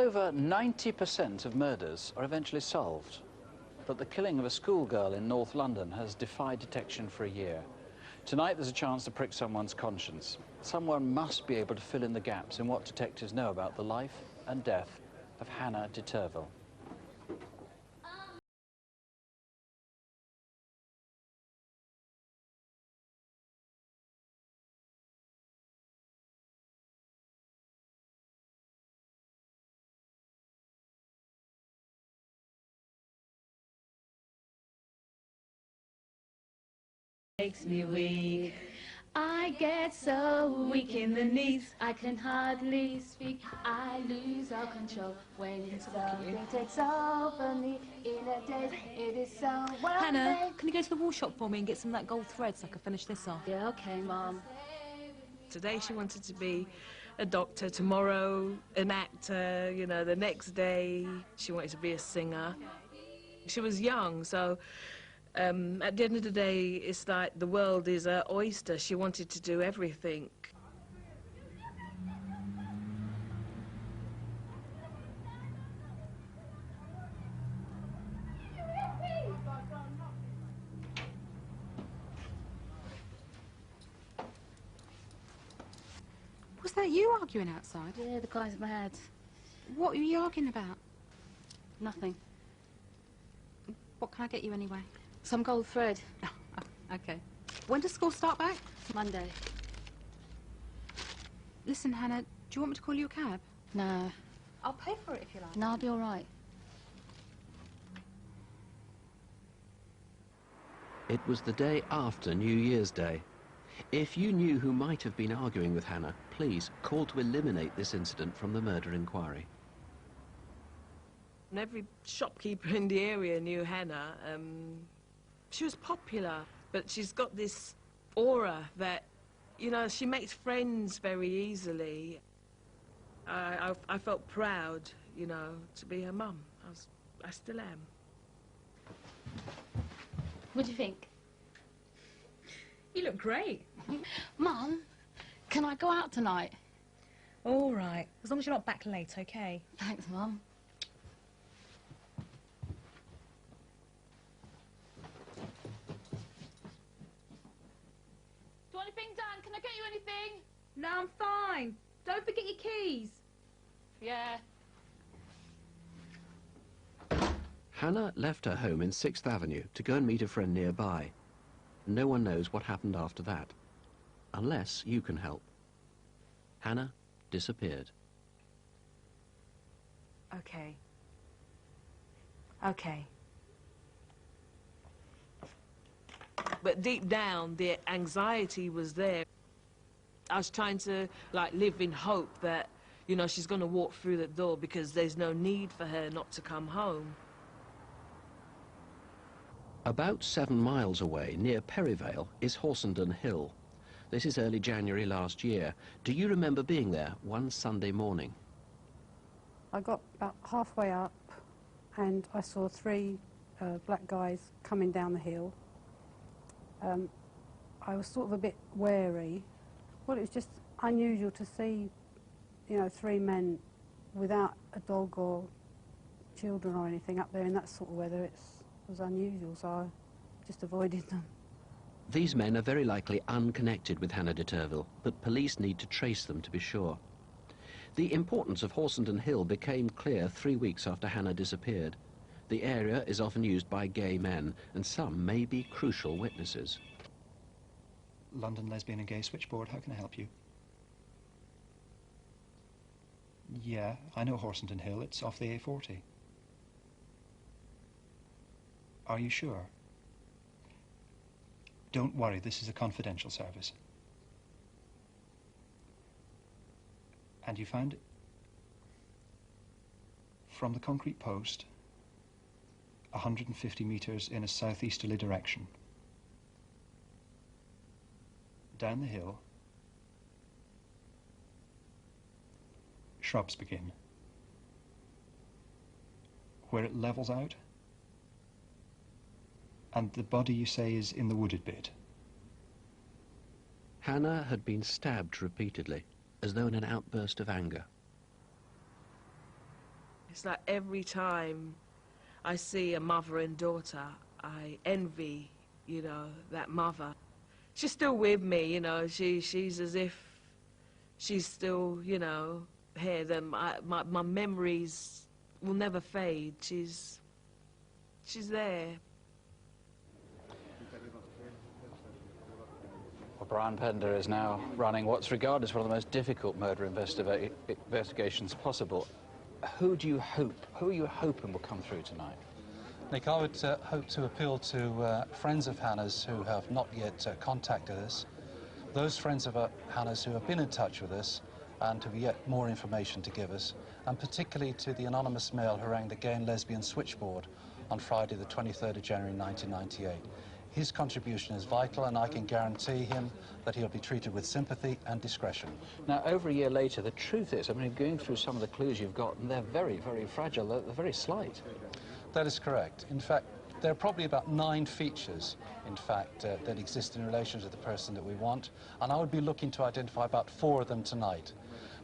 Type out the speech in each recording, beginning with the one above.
over 90% of murders are eventually solved. But the killing of a schoolgirl in North London has defied detection for a year. Tonight there's a chance to prick someone's conscience. Someone must be able to fill in the gaps in what detectives know about the life and death of Hannah Deterville. Makes me weak. I get so weak in the knees, I can hardly speak. I lose all control when something takes over me in a day. It is so Hannah, can you go to the wool shop for me and get some of that gold thread so I can finish this off? Yeah, okay, Mum. Today she wanted to be a doctor, tomorrow an actor, you know, the next day she wanted to be a singer. She was young, so at the end of the day, it's like the world is an oyster. She wanted to do everything. Was that you arguing outside? Yeah, the guy's mad. What were you arguing about? Nothing. What can I get you anyway? Some gold thread. Oh, okay. When does school start back? Monday. Listen, Hannah, do you want me to call you a cab? No. I'll pay for it if you like. No, I'll be all right. It was the day after New Year's Day. If you knew who might have been arguing with Hannah, please call to eliminate this incident from the murder inquiry. And every shopkeeper in the area knew Hannah. She was popular, but she's got this aura that, you know, she makes friends very easily. I felt proud, you know, to be her mum. I still am. What do you think? You look great. Mum, can I go out tonight? All right, as long as you're not back late, okay? Thanks, Mum. Do you want anything done? Can I get you anything? No, I'm fine. Don't forget your keys. Yeah. Hannah left her home in 6th Avenue to go and meet a friend nearby. No one knows what happened after that, unless you can help. Hannah disappeared. Okay. Okay. But deep down, the anxiety was there. I was trying to, like, live in hope that, you know, she's going to walk through the door because there's no need for her not to come home. About 7 miles away, near Perivale, is Horsenden Hill. This is early January last year. Do you remember being there one Sunday morning? I got about halfway up and I saw 3 black guys coming down the hill. I was sort of a bit wary. Well, it was just unusual to see, you know, 3 men without a dog or children or anything up there in that sort of weather. It was unusual, so I just avoided them. These men are very likely unconnected with Hannah Deterville, but police need to trace them to be sure. The importance of Horsenden Hill became clear 3 weeks after Hannah disappeared. The area is often used by gay men, and some may be crucial witnesses. London Lesbian and Gay Switchboard, how can I help you? Yeah, I know Horsenden Hill, it's off the A40. Are you sure? Don't worry, this is a confidential service. And you found it? From the concrete post, 150 metres in a southeasterly direction. Down the hill, shrubs begin. Where it levels out, and the body, you say, is in the wooded bit. Hannah had been stabbed repeatedly, as though in an outburst of anger. It's like every time I see a mother and daughter, I envy, you know, that mother. She's still with me, you know, she's as if she's still, you know, here. My memories will never fade. She's there. Well, Brian Pender is now running what's regarded as one of the most difficult murder investigations possible. Who are you hoping will come through tonight? Nick, I would hope to appeal to friends of Hannah's who have not yet contacted us, those friends of Hannah's who have been in touch with us and who have yet more information to give us, and particularly to the anonymous male who rang the gay and lesbian switchboard on Friday the 23rd of January 1998. His contribution is vital, and I can guarantee him that he'll be treated with sympathy and discretion. Now, over a year later, the truth is, I mean, going through some of the clues you've got, and they're very, very fragile, they're very slight. That is correct. In fact, there are probably about 9 features, in fact, that exist in relation to the person that we want, and I would be looking to identify about 4 of them tonight.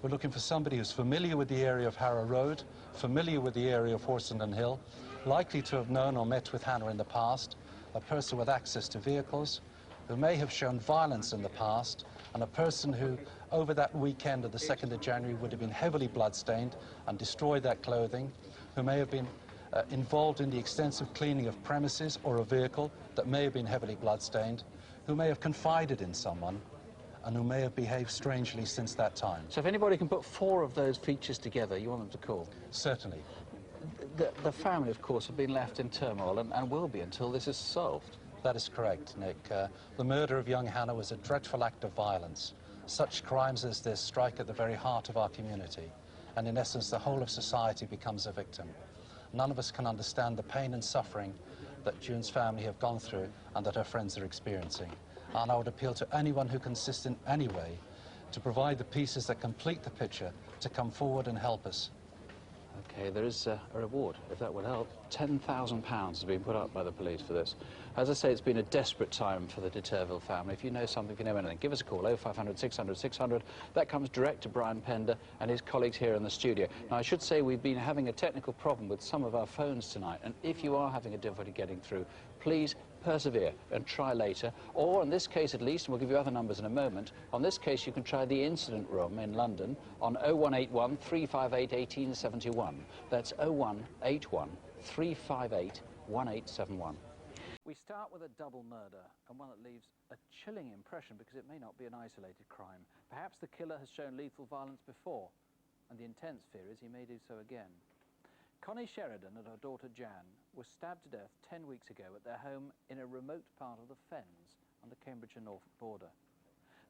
We're looking for somebody who's familiar with the area of Harrow Road, familiar with the area of Horsenden Hill, likely to have known or met with Hannah in the past, a person with access to vehicles, who may have shown violence in the past, and a person who, over that weekend of the 2nd of January, would have been heavily bloodstained and destroyed that clothing, who may have been involved in the extensive cleaning of premises or a vehicle that may have been heavily bloodstained, who may have confided in someone, and who may have behaved strangely since that time. So if anybody can put 4 of those features together, you want them to call? Certainly. The family, of course, have been left in turmoil and will be until this is solved. That is correct, Nick. The murder of young Hannah was a dreadful act of violence. Such crimes as this strike at the very heart of our community, and in essence the whole of society becomes a victim. None of us can understand the pain and suffering that June's family have gone through and that her friends are experiencing. And I would appeal to anyone who can assist in any way to provide the pieces that complete the picture to come forward and help us. OK, there is a reward, if that would help. £10,000 has been put up by the police for this. As I say, it's been a desperate time for the Deterville family. If you know something, if you know anything, give us a call, 0500 600 600. That comes direct to Brian Pender and his colleagues here in the studio. Now, I should say we've been having a technical problem with some of our phones tonight, and if you are having a difficulty getting through, please persevere and try later, or in this case at least, and we'll give you other numbers in a moment, on this case you can try the incident room in London on 0181 358 1871. That's 0181 358 1871. We start with a double murder, and one that leaves a chilling impression because it may not be an isolated crime. Perhaps the killer has shown lethal violence before, and the intense fear is he may do so again. Connie Sheridan and her daughter Jan were stabbed to death 10 weeks ago at their home in a remote part of the Fens on the Cambridgeshire-Norfolk border.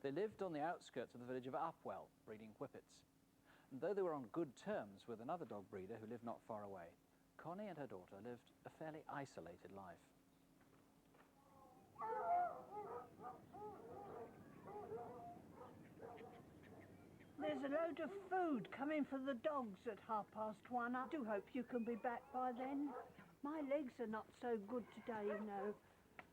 They lived on the outskirts of the village of Upwell, breeding whippets. And though they were on good terms with another dog breeder who lived not far away, Connie and her daughter lived a fairly isolated life. There's a load of food coming for the dogs at 1:30. I do hope you can be back by then. My legs are not so good today, you know.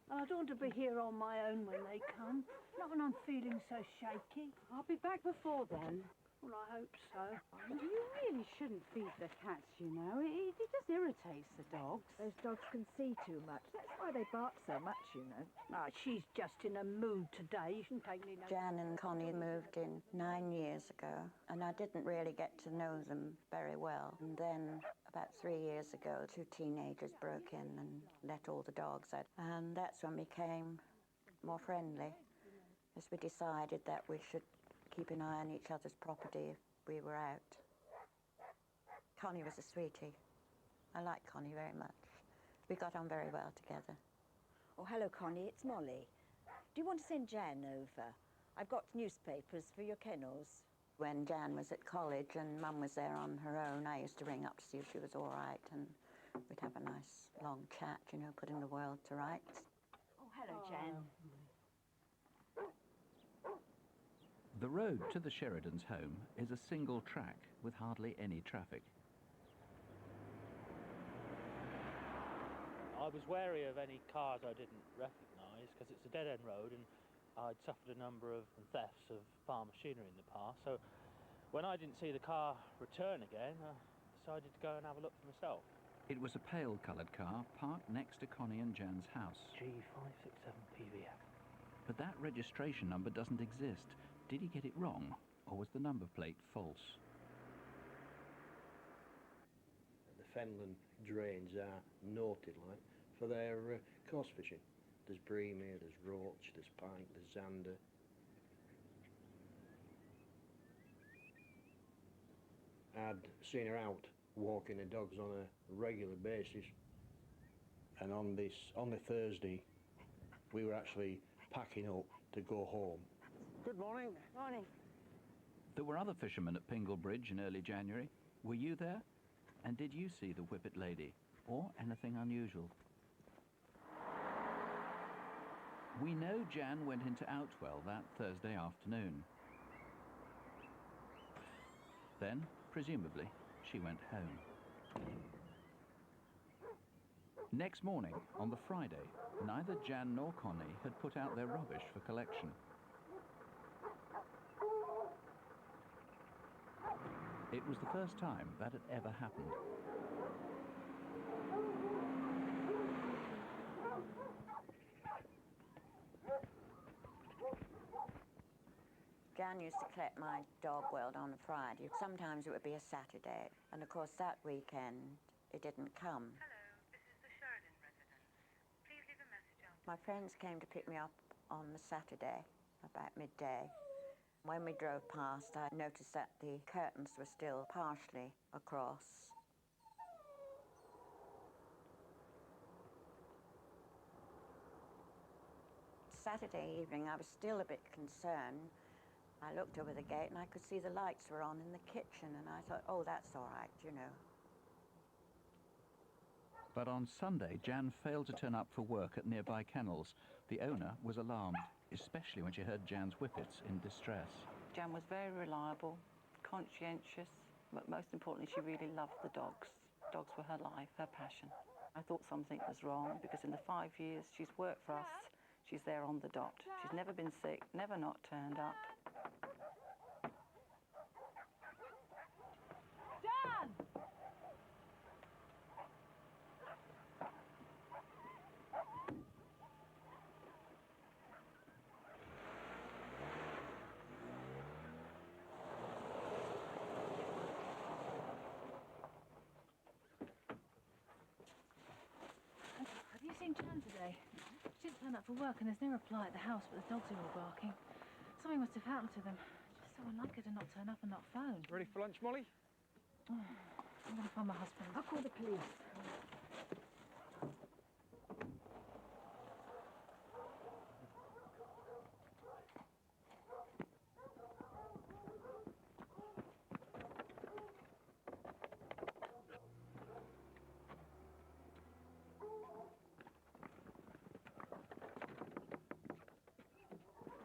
And I don't want to be here on my own when they come. Not when I'm feeling so shaky. I'll be back before then. Well, I hope so. You really shouldn't feed the cats, you know. It just irritates the dogs. Those dogs can see too much. That's why they bark so much, you know. Ah, she's just in a mood today. You shouldn't take me no... Jan and Connie moved in 9 years ago, and I didn't really get to know them very well. And then, about 3 years ago, 2 teenagers broke in and let all the dogs out. And that's when we became more friendly, as we decided that we should keep an eye on each other's property if we were out. Connie was a sweetie. I like Connie very much. We got on very well together. Oh, hello, Connie, it's Molly. Do you want to send Jan over? I've got newspapers for your kennels. When Jan was at college and Mum was there on her own, I used to ring up to see if she was all right, and we'd have a nice long chat, you know, putting the world to rights. Oh, hello, Jan. The road to the Sheridans' home is a single track with hardly any traffic. I was wary of any cars I didn't recognise because it's a dead-end road and I'd suffered a number of thefts of farm machinery in the past. So when I didn't see the car return again, I decided to go and have a look for myself. It was a pale-coloured car parked next to Connie and Jan's house. G567PVF. But that registration number doesn't exist. Did he get it wrong, or was the number plate false? The Fenland drains are noted like for their coarse fishing. There's bream here, there's roach, there's pike, there's zander. I'd seen her out walking the dogs on a regular basis, and on the Thursday we were actually packing up to go home. Good morning. Morning. There were other fishermen at Pingle Bridge in early January. Were you there? And did you see the Whippet Lady, or anything unusual? We know Jan went into Outwell that Thursday afternoon. Then, presumably, she went home. Next morning, on the Friday, neither Jan nor Connie had put out their rubbish for collection. It was the first time that had ever happened. Jan used to collect my dog world on a Friday. Sometimes it would be a Saturday. And of course that weekend it didn't come. Hello, this is the Sheridan residence. Please leave a message after. My friends came to pick me up on the Saturday, about midday. When we drove past, I noticed that the curtains were still partially across. Saturday evening, I was still a bit concerned. I looked over the gate and I could see the lights were on in the kitchen, and I thought, oh, that's all right, you know. But on Sunday, Jan failed to turn up for work at nearby kennels. The owner was alarmed, especially when she heard Jan's whippets in distress. Jan was very reliable, conscientious, but most importantly, she really loved the dogs. Dogs were her life, her passion. I thought something was wrong because in the 5 years she's worked for us, she's there on the dot. She's never been sick, never not turned up. Jan! Have you seen Jan today? She didn't turn up for work and there's no reply at the house, but the dogs are all barking. Something must have happened to them. Just so unlike her to not turn up and not phone. Ready for lunch, Molly? Oh, I'm going to find my husband. I'll call the police.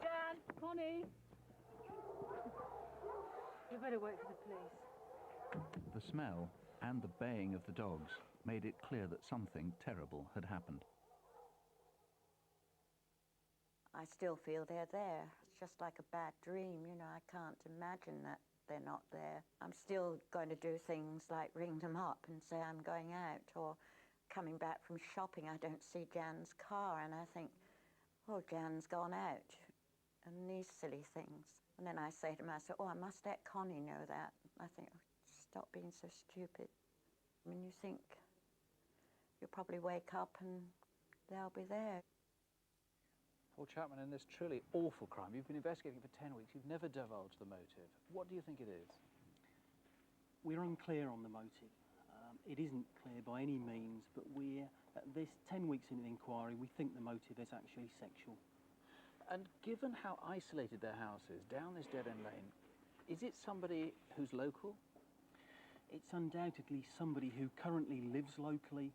Jan, Connie. You better wait for the police. The smell and the baying of the dogs made it clear that something terrible had happened. I still feel they're there. It's just like a bad dream, you know. I can't imagine that they're not there. I'm still going to do things like ring them up and say I'm going out, or coming back from shopping, I don't see Jan's car, and I think, oh, Jan's gone out, and these silly things. And then I say to myself, oh, I must let Connie know that. I think, oh, stop being so stupid. I mean, you think you'll probably wake up and they'll be there. Paul Chapman, in this truly awful crime, you've been investigating for 10 weeks. You've never divulged the motive. What do you think it is? We're unclear on the motive. It isn't clear by any means, but we're, at this 10 weeks into the inquiry, we think the motive is actually sexual. And given how isolated their house is, down this dead-end lane, is it somebody who's local? It's undoubtedly somebody who currently lives locally,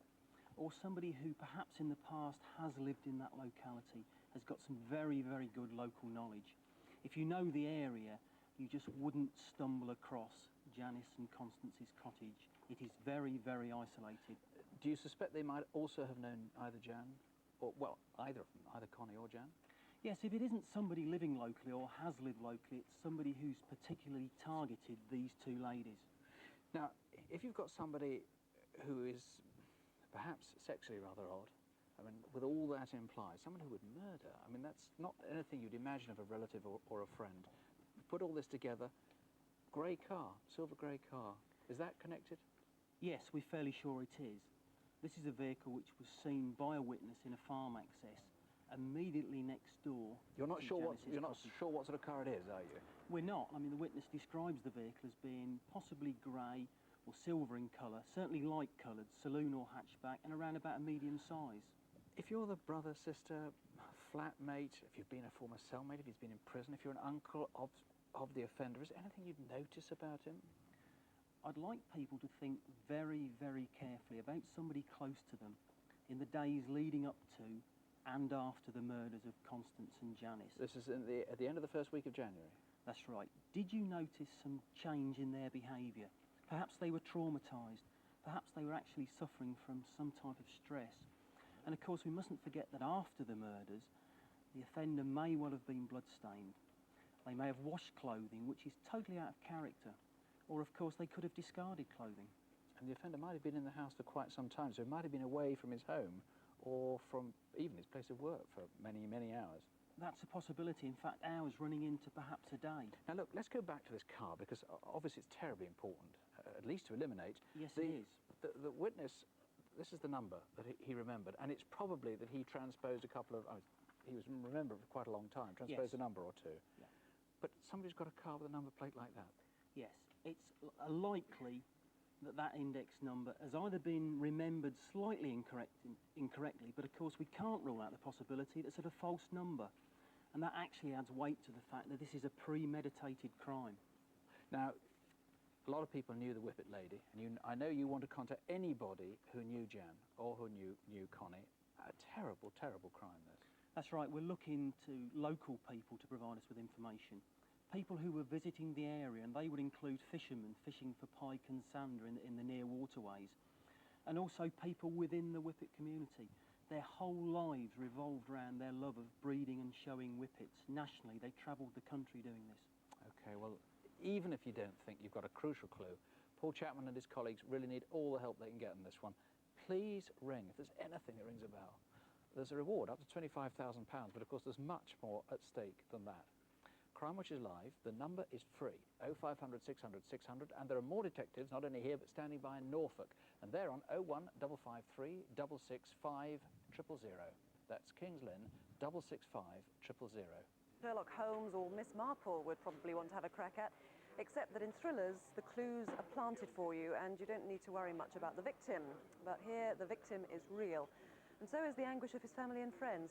or somebody who perhaps in the past has lived in that locality, has got some very, very good local knowledge. If you know the area, you just wouldn't stumble across Janice and Constance's cottage. It is very, very isolated. Do you suspect they might also have known either Jan, or, well, either of them, either Connie or Jan? Yes, if it isn't somebody living locally or has lived locally, it's somebody who's particularly targeted these two ladies. Now, if you've got somebody who is perhaps sexually rather odd, I mean, with all that implies, someone who would murder, I mean, that's not anything you'd imagine of a relative or a friend. Put all this together, grey car, silver grey car, is that connected? Yes, we're fairly sure it is. This is a vehicle which was seen by a witness in a farm access immediately next door. You're not to sure Janice's what sort of car it is, are you? We're not. I mean, the witness describes the vehicle as being possibly grey or silver in colour, certainly light-coloured, saloon or hatchback, and around about a medium size. If you're the brother, sister, flatmate, if you've been a former cellmate, if he's been in prison, if you're an uncle of the offender, is there anything you'd notice about him? I'd like people to think very, very carefully about somebody close to them in the days leading up to and after the murders of Constance and Janice. This is at the end of the first week of January? That's right. Did you notice some change in their behaviour? Perhaps they were traumatised. Perhaps they were actually suffering from some type of stress. And of course, we mustn't forget that after the murders, the offender may well have been bloodstained. They may have washed clothing, which is totally out of character. Or, of course, they could have discarded clothing. And the offender might have been in the house for quite some time, so he might have been away from his home or from even his place of work for many, many hours. That's a possibility. In fact, hours running into perhaps a day. Now, look, let's go back to this car, because obviously it's terribly important, at least to eliminate. Yes, it is. The witness, this is the number that he remembered, and it's probably that he transposed a couple of... he was remembered for quite a long time, transposed a number or two. Yeah. But somebody's got a car with a number plate like that. Yes, it's likely that that index number has either been remembered slightly incorrectly, but of course we can't rule out the possibility that it's a false number. And that actually adds weight to the fact that this is a premeditated crime. Now, a lot of people knew the Whippet lady, and I know you want to contact anybody who knew Jan or who knew Connie. A terrible, terrible crime, this. That's right, we're looking to local people to provide us with information. People who were visiting the area, and they would include fishermen fishing for pike and sander in the near waterways, and also people within the Whippet community. Their whole lives revolved around their love of breeding and showing Whippets. Nationally, they travelled the country doing this. OK, well, even if you don't think you've got a crucial clue, Paul Chapman and his colleagues really need all the help they can get on this one. Please ring if there's anything that rings a bell. There's a reward up to £25,000, but of course there's much more at stake than that. Crimewatch is live, the number is free, 0500 600 600, and there are more detectives, not only here, but standing by in Norfolk, and they're on 01553 665 000. That's Kings Lynn, 665 000. Sherlock Holmes or Miss Marple would probably want to have a crack at, except that in thrillers, the clues are planted for you, and you don't need to worry much about the victim. But here, the victim is real, and so is the anguish of his family and friends.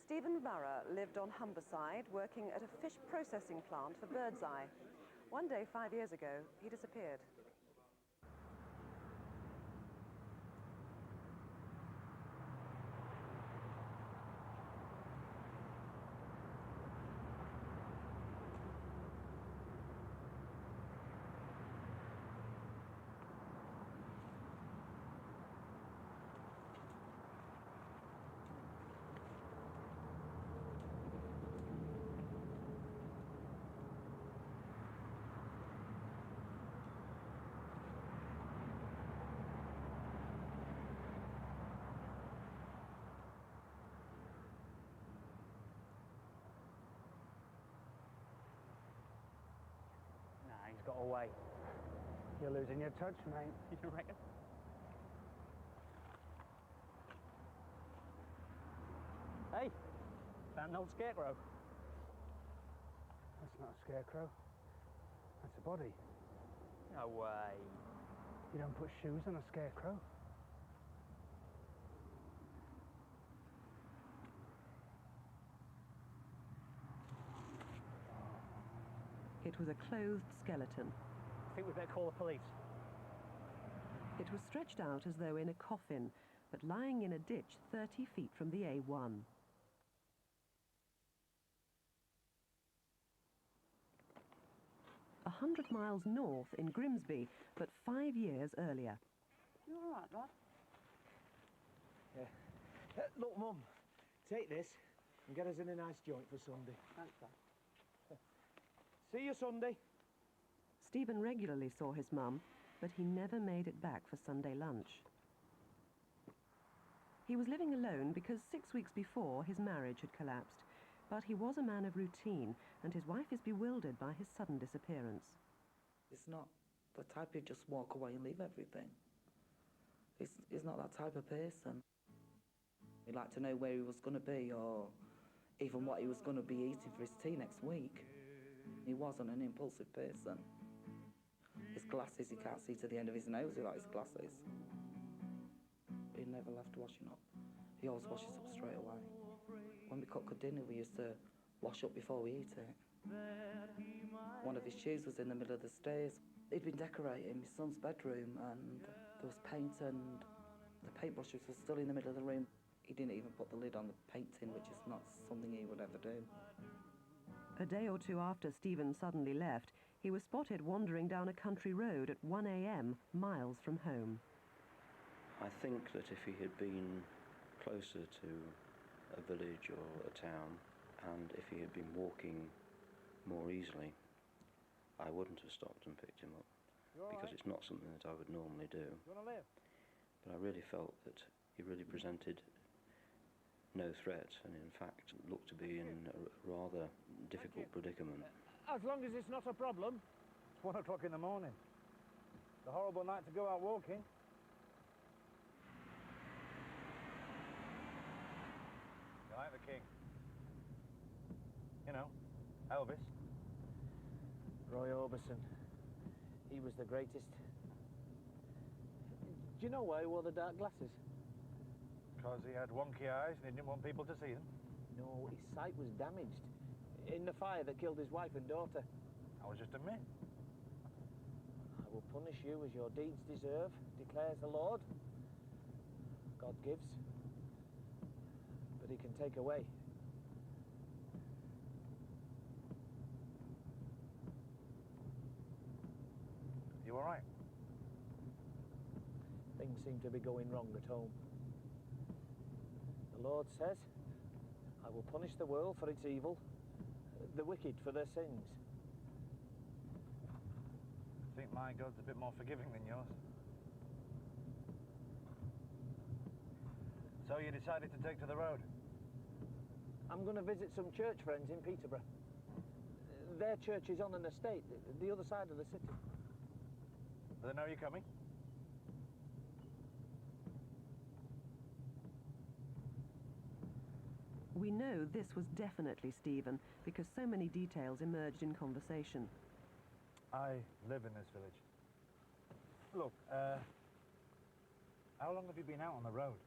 Stephen Varah lived on Humberside, working at a fish processing plant for Birdseye. One day, 5 years ago, he disappeared. Got away. You're losing your touch, mate. You reckon? Hey, found an old scarecrow. That's not a scarecrow. That's a body. No way. You don't put shoes on a scarecrow. It was a clothed skeleton. I think we'd better call the police. It was stretched out as though in a coffin, but lying in a ditch 30 feet from the A1. A 100 miles north in Grimsby, but 5 years earlier. You all right, Rod? Yeah. Look, Mum, take this and get us in a nice joint for Sunday. Thanks, Rod. See you Sunday. Stephen regularly saw his mum. but he never made it back for Sunday lunch. He was living alone because 6 weeks before his marriage had collapsed, but he was a man of routine, and his wife is bewildered by his sudden disappearance. He's not the type who just walk away and leave everything. He's not that type of person. He'd like to know where he was going to be, or even what he was going to be eating for his tea next week. He wasn't an impulsive person. His glasses, he can't see to the end of his nose without his glasses. He never left washing up. He always washes up straight away. When we cook a dinner, we used to wash up before we eat it. One of his shoes was in the middle of the stairs. He'd been decorating my son's bedroom, and there was paint, and the paintbrushes were still in the middle of the room. He didn't even put the lid on the paint tin, which is not something he would ever do. A day or two after Stephen suddenly left, he was spotted wandering down a country road at 1 a.m, miles from home. I think that if he had been closer to a village or a town, and if he had been walking more easily, I wouldn't have stopped and picked him up, because it's not something that I would normally do. But I really felt that he really presented no threat, and in fact looked to be in a rather difficult predicament. As long as it's not a problem. It's 1 o'clock in the morning. It's a horrible night to go out walking. You like the king? You know, Elvis. Roy Orbison. He was the greatest. Do you know why he wore the dark glasses? Because he had wonky eyes and he didn't want people to see them? No, his sight was damaged in the fire that killed his wife and daughter. That was just a myth. I will punish you as your deeds deserve, declares the Lord. God gives, but he can take away. You all right? Things seem to be going wrong at home. The Lord says, I will punish the world for its evil, the wicked for their sins. I think my God's a bit more forgiving than yours. So you decided to take to the road? I'm going to visit some church friends in Peterborough. Their church is on an estate, the other side of the city. Do they know you're coming? We know this was definitely Stephen because so many details emerged in conversation. I live in this village. Look, how long have you been out on the road?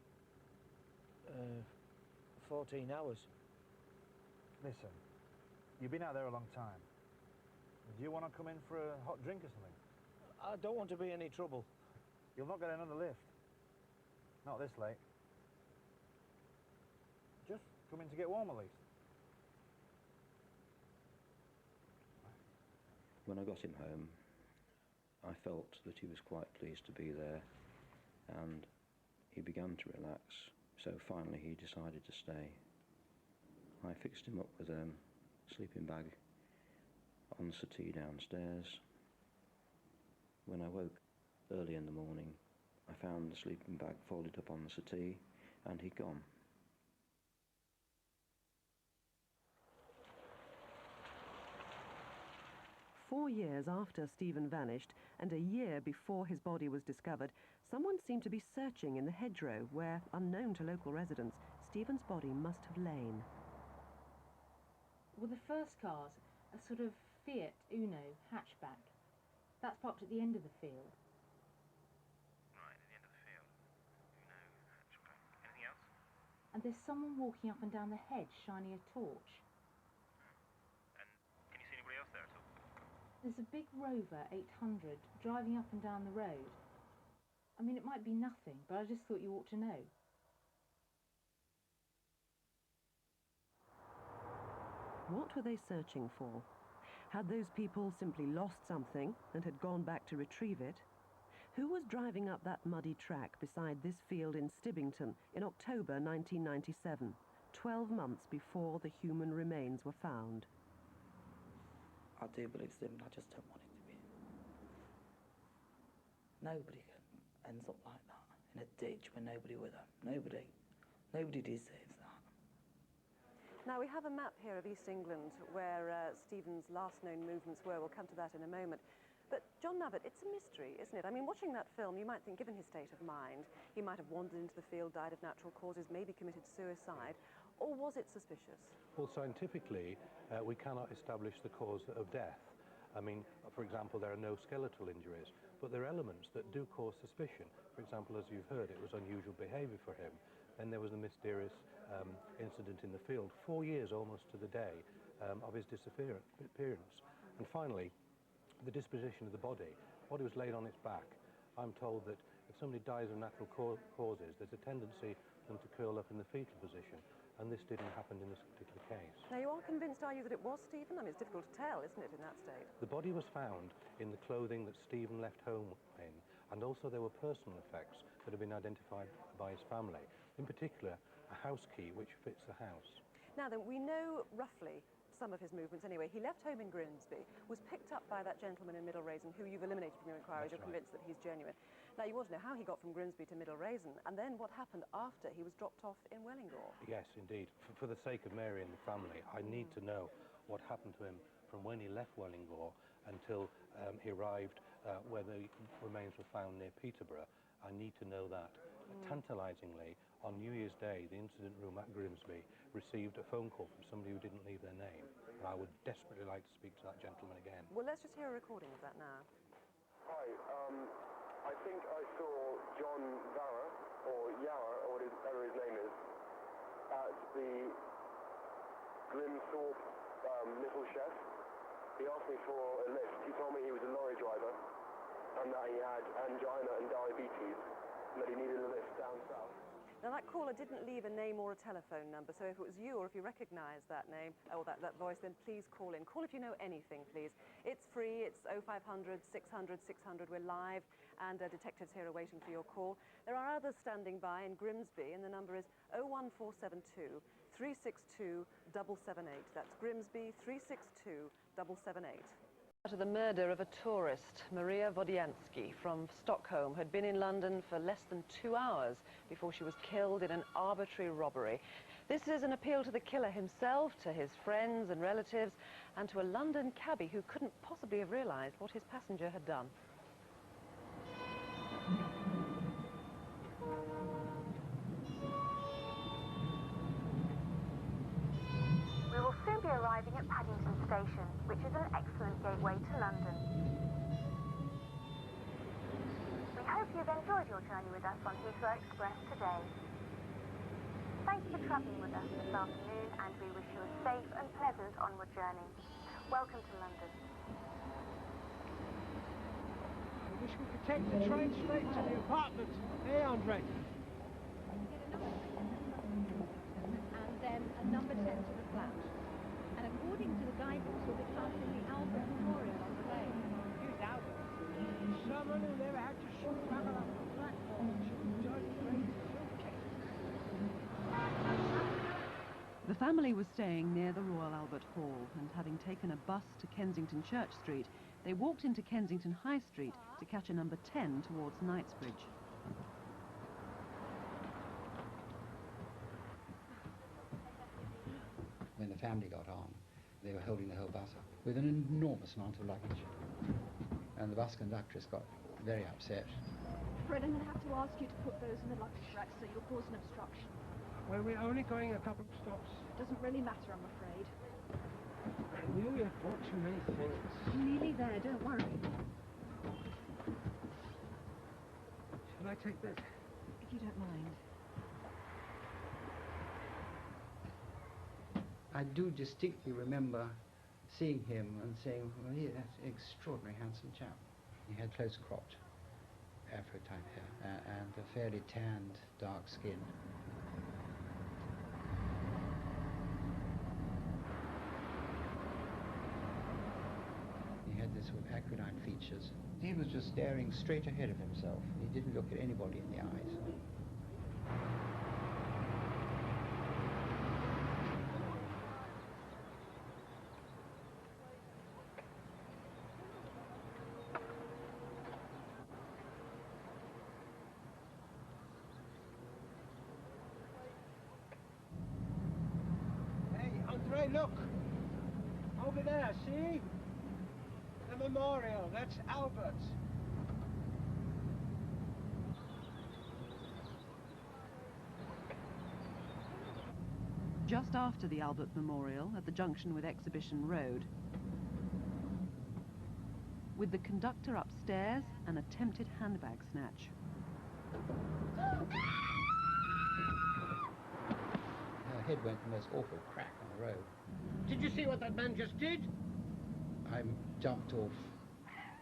14 hours. Listen, you've been out there a long time. Do you want to come in for a hot drink or something? I don't want to be any trouble. You'll not get another lift. Not this late. Just come in to get warm at least. When I got him home, I felt that he was quite pleased to be there, and he began to relax, so finally he decided to stay. I fixed him up with a sleeping bag on the settee downstairs. When I woke early in the morning, I found the sleeping bag folded up on the settee, and he'd gone. "4 years after Stephen vanished, and a year before his body was discovered, someone seemed to be searching in the hedgerow where, unknown to local residents, Stephen's body must have lain. Well, the first car's a sort of Fiat Uno hatchback. That's parked at the end of the field. Right, at the end of the field. Uno hatchback. Anything else? And there's someone walking up and down the hedge shining a torch. And can you see anybody else there at all? There's a big Rover 800 driving up and down the road. I mean, it might be nothing, but I just thought you ought to know. What were they searching for? Had those people simply lost something and had gone back to retrieve it? Who was driving up that muddy track beside this field in Stibbington in October 1997, 12 months before the human remains were found? I do believe Stephen, I just don't want it to be. Nobody ends up like that, in a ditch with nobody with them. Nobody. Nobody deserves that. Now, we have a map here of East England where Stephen's last known movements were. We'll come to that in a moment. But, John Nabbott, it's a mystery, isn't it? I mean, watching that film, you might think, given his state of mind, he might have wandered into the field, died of natural causes, maybe committed suicide, or was it suspicious? Well, scientifically, we cannot establish the cause of death. I mean, for example, there are no skeletal injuries, but there are elements that do cause suspicion. For example, as you've heard, it was unusual behaviour for him. Then there was the mysterious incident in the field, 4 years almost to the day of his disappearance. And finally, the disposition of the body. Body was laid on its back. I'm told that if somebody dies of natural causes, there's a tendency for them to curl up in the fetal position, and this didn't happen in this particular case. Now, you are convinced, are you, that it was Stephen? I mean, it's difficult to tell, isn't it, in that state? The body was found in the clothing that Stephen left home in, and also there were personal effects that have been identified by his family. In particular, a house key which fits the house. Now then, we know roughly some of his movements anyway. He left home in Grimsby, was picked up by that gentleman in Middle Raisin, who you've eliminated from your inquiries. You're convinced that he's genuine. Now, you want to know how he got from Grimsby to Middle Raisin, and then what happened after he was dropped off in Wellingborough. Yes, indeed. For the sake of Mary and the family, I need to know what happened to him from when he left Wellingborough until he arrived where the remains were found near Peterborough. I need to know that. Tantalisingly, on New Year's Day, the incident room at Grimsby received a phone call from somebody who didn't leave their name. And I would desperately like to speak to that gentleman again. Well, let's just hear a recording of that now. Hi, I think I saw John Varah, or Yarra, or whatever his name is, at the Grimthorpe Little Chef. He asked me for a lift. He told me he was a lorry driver and that he had angina and diabetes and that he needed a lift down south. Now, that caller didn't leave a name or a telephone number, so if it was you or if you recognise that name or that voice, then please call in. Call if you know anything, please. It's free. It's 0500 600 600. We're live, and detectives here are waiting for your call. There are others standing by in Grimsby, and the number is 01472 362 778. That's Grimsby 362 778. To the murder of a tourist, Maria Wodianitzky from Stockholm, had been in London for less than 2 hours before she was killed in an arbitrary robbery. This is an appeal to the killer himself, to his friends and relatives, and to a London cabbie who couldn't possibly have realised what his passenger had done. We will soon be arriving at Paddington Station, which is an excellent gateway to London. We hope you've enjoyed your journey with us on Heathrow Express today. Thanks for travelling with us this afternoon, and we wish you a safe and pleasant onward journey. Welcome to London. I wish we could take the train straight to the apartment. Hey, Andre. And then a number 10 to the flat. And according to the guidebooks, we'll be passing the Albert Memorial on the way. Who's Albert? Someone who never had to travel up the platform and join the train suitcase. The family was staying near the Royal Albert Hall, and having taken a bus to Kensington Church Street, they walked into Kensington High Street to catch a number 10 towards Knightsbridge. When the family got on, they were holding the whole bus up with an enormous amount of luggage. And the bus conductress got very upset. Fred, I'm going to have to ask you to put those in the luggage rack so you'll cause an obstruction. Well, we're only going a couple of stops. Doesn't really matter, I'm afraid. I knew you bought too many things. I'm nearly there, don't worry. Shall I take this? If you don't mind. I do distinctly remember seeing him and saying, well, yeah, that's an extraordinary handsome chap. He had close-cropped Afro-type hair and a fairly tanned, dark skin. He had this sort of acridine features. He was just staring straight ahead of himself. He didn't look at anybody in the eyes. Hey, look! Over there, see? The memorial, that's Albert's. Just after the Albert Memorial, at the junction with Exhibition Road, with the conductor upstairs, an attempted handbag snatch. Her head went the most awful crack on the road. Did you see what that man just did? I jumped off,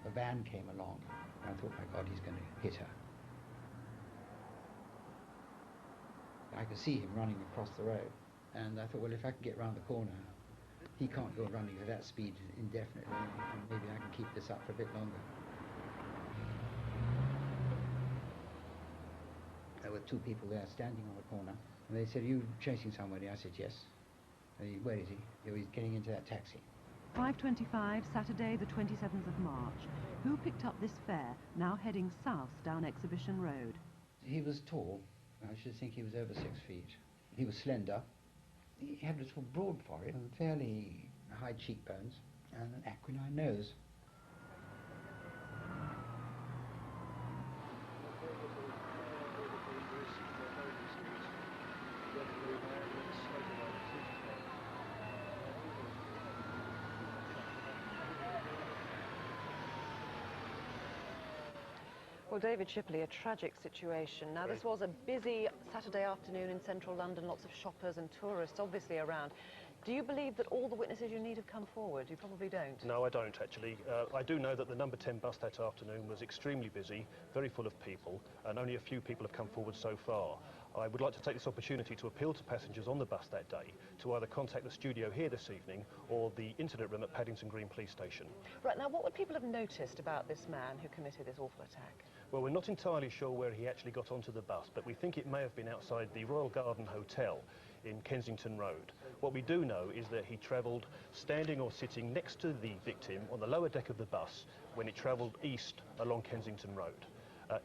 a van came along, and I thought, my God, he's going to hit her. I could see him running across the road, and I thought, well, if I can get round the corner, he can't go running at that speed indefinitely, and maybe I can keep this up for a bit longer. There were two people there standing on the corner, and they said, are you chasing somebody? I said, yes. Where is he? Oh, he's getting into that taxi. 5:25, Saturday the 27th of March. Who picked up this fare, now heading south down Exhibition Road? He was tall. I should think he was over 6 feet. He was slender. He had a little broad forehead, and fairly high cheekbones, and an aquiline nose. Well, David Shipley, a tragic situation. Now, this was a busy Saturday afternoon in central London, lots of shoppers and tourists obviously around. Do you believe that all the witnesses you need have come forward? You probably don't. No, I don't, actually. I do know that the number 10 bus that afternoon was extremely busy, very full of people, and only a few people have come forward so far. I would like to take this opportunity to appeal to passengers on the bus that day to either contact the studio here this evening or the incident room at Paddington Green Police Station. Right, now, what would people have noticed about this man who committed this awful attack? Well, we're not entirely sure where he actually got onto the bus, but we think it may have been outside the Royal Garden Hotel in Kensington Road. What we do know is that he travelled standing or sitting next to the victim on the lower deck of the bus when it travelled east along Kensington Road.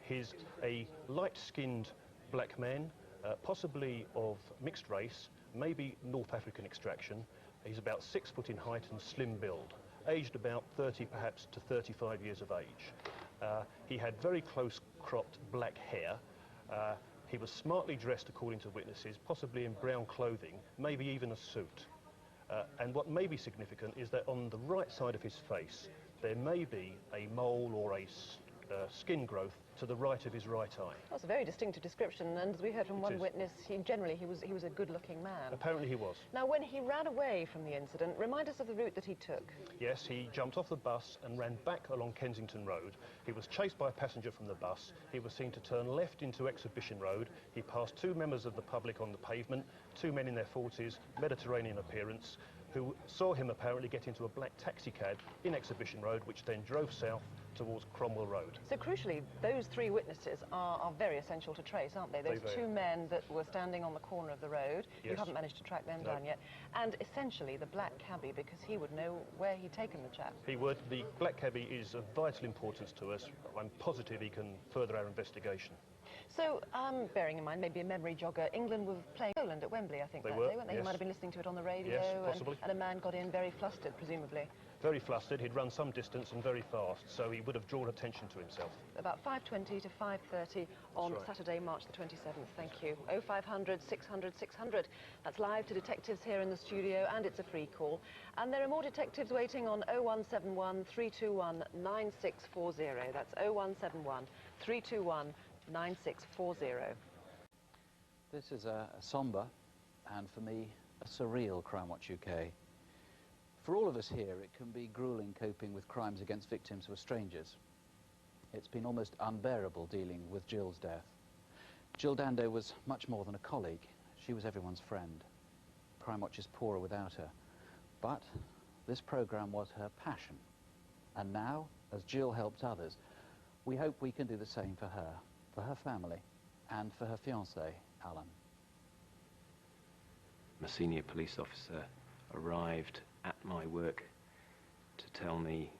He's a light-skinned black man, possibly of mixed race, maybe North African extraction. He's about 6 foot in height and slim build, aged about 30 perhaps to 35 years of age. He had very close cropped black hair. He was smartly dressed according to witnesses, possibly in brown clothing, maybe even a suit. And what may be significant is that on the right side of his face there may be a mole or a skin growth to the right of his right eye. That's a very distinctive description, and as we heard from one witness, he was a good-looking man. Apparently he was. Now, when he ran away from the incident, remind us of the route that he took. Yes, he jumped off the bus and ran back along Kensington Road. He was chased by a passenger from the bus. He was seen to turn left into Exhibition Road. He passed two members of the public on the pavement, two men in their 40s, Mediterranean appearance, who saw him apparently get into a black taxi cab in Exhibition Road, which then drove south towards Cromwell Road. So crucially, those three witnesses are very essential to trace, aren't they? Those two men that were standing on the corner of the road. Yes. You haven't managed to track them down yet. And essentially the black cabbie, because he would know where he'd taken the chap. He would. The black cabbie is of vital importance to us. I'm positive he can further our investigation. So, bearing in mind, maybe a memory jogger, England were playing Poland at Wembley, I think, that day, weren't they? Yes. He might have been listening to it on the radio. Yes, possibly. And a man got in very flustered, presumably. Very flustered. He'd run some distance and very fast, so he would have drawn attention to himself. About 5:20 to 5:30 on Saturday, March the 27th. Thank you. 0500 600 600. That's live to detectives here in the studio, and it's a free call. And there are more detectives waiting on 0171 321 9640. That's 0171 321 9640. This is a sombre and, for me, a surreal Crimewatch UK. For all of us here, it can be gruelling coping with crimes against victims who are strangers. It's been almost unbearable dealing with Jill's death. Jill Dando was much more than a colleague. She was everyone's friend. Crimewatch is poorer without her. But this programme was her passion. And now, as Jill helped others, we hope we can do the same for her family, and for her fiancé, Alan. A senior police officer arrived at my work to tell me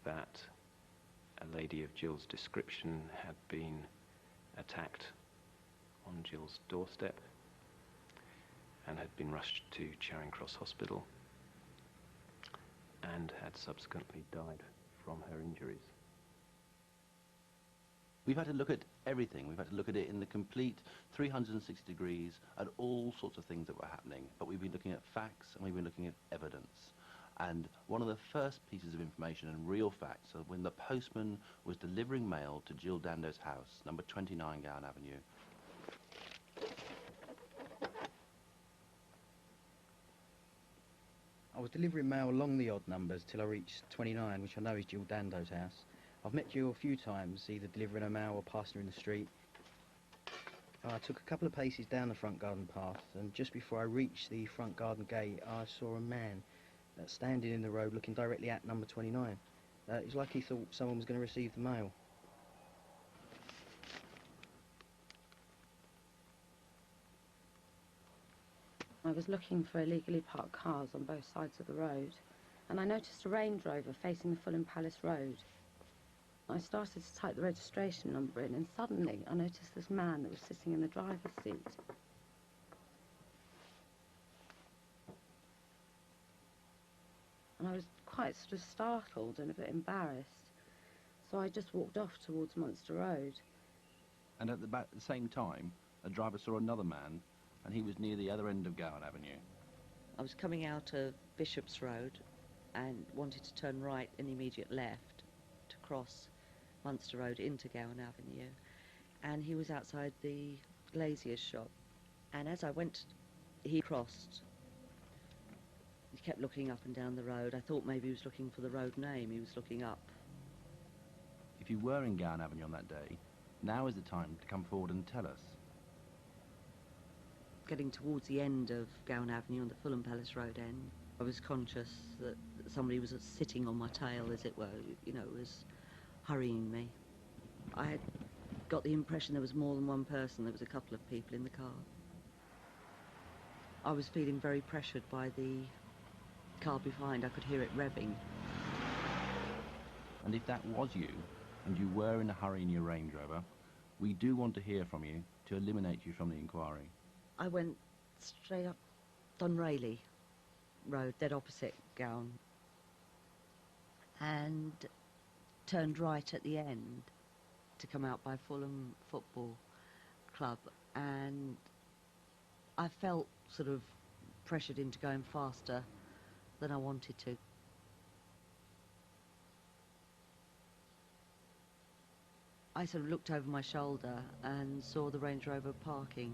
that a lady of Jill's description had been attacked on Jill's doorstep, and had been rushed to Charing Cross Hospital and had subsequently died from her injuries. We've had to look at everything. We've had to look at it in the complete 360 degrees at all sorts of things that were happening. But we've been looking at facts and we've been looking at evidence. And one of the first pieces of information and real facts are when the postman was delivering mail to Jill Dando's house, number 29 Gowan Avenue. I was delivering mail along the odd numbers till I reached 29, which I know is Jill Dando's house. I've met Jill a few times, either delivering her mail or passing her in the street. I took a couple of paces down the front garden path, and just before I reached the front garden gate, I saw a man standing in the road looking directly at number 29. It was like he thought someone was going to receive the mail. I was looking for illegally parked cars on both sides of the road, and I noticed a Range Rover facing the Fulham Palace Road. I started to type the registration number in, and suddenly I noticed this man that was sitting in the driver's seat. And I was quite sort of startled and a bit embarrassed, so I just walked off towards Munster Road. And at the same time, a driver saw another man, and he was near the other end of Gowan Avenue. I was coming out of Bishop's Road and wanted to turn right and immediate left to cross Munster Road into Gowan Avenue, and he was outside the glazier's shop, and as I went, he crossed. He kept looking up and down the road. I thought maybe he was looking for the road name. He was looking up. If you were in Gowan Avenue on that day, now is the time to come forward and tell us. Getting towards the end of Gowan Avenue on the Fulham Palace Road end, I was conscious that somebody was sitting on my tail, as it were, you know, was hurrying me. I had got the impression there was more than one person. There was a couple of people in the car. I was feeling very pressured by the car behind. I could hear it revving. And if that was you, and you were in a hurry in your Range Rover, we do want to hear from you to eliminate you from the inquiry. I went straight up Donnelly Road, dead opposite Gowan, and turned right at the end to come out by Fulham Football Club, and I felt sort of pressured into going faster than I wanted to. I sort of looked over my shoulder and saw the Range Rover parking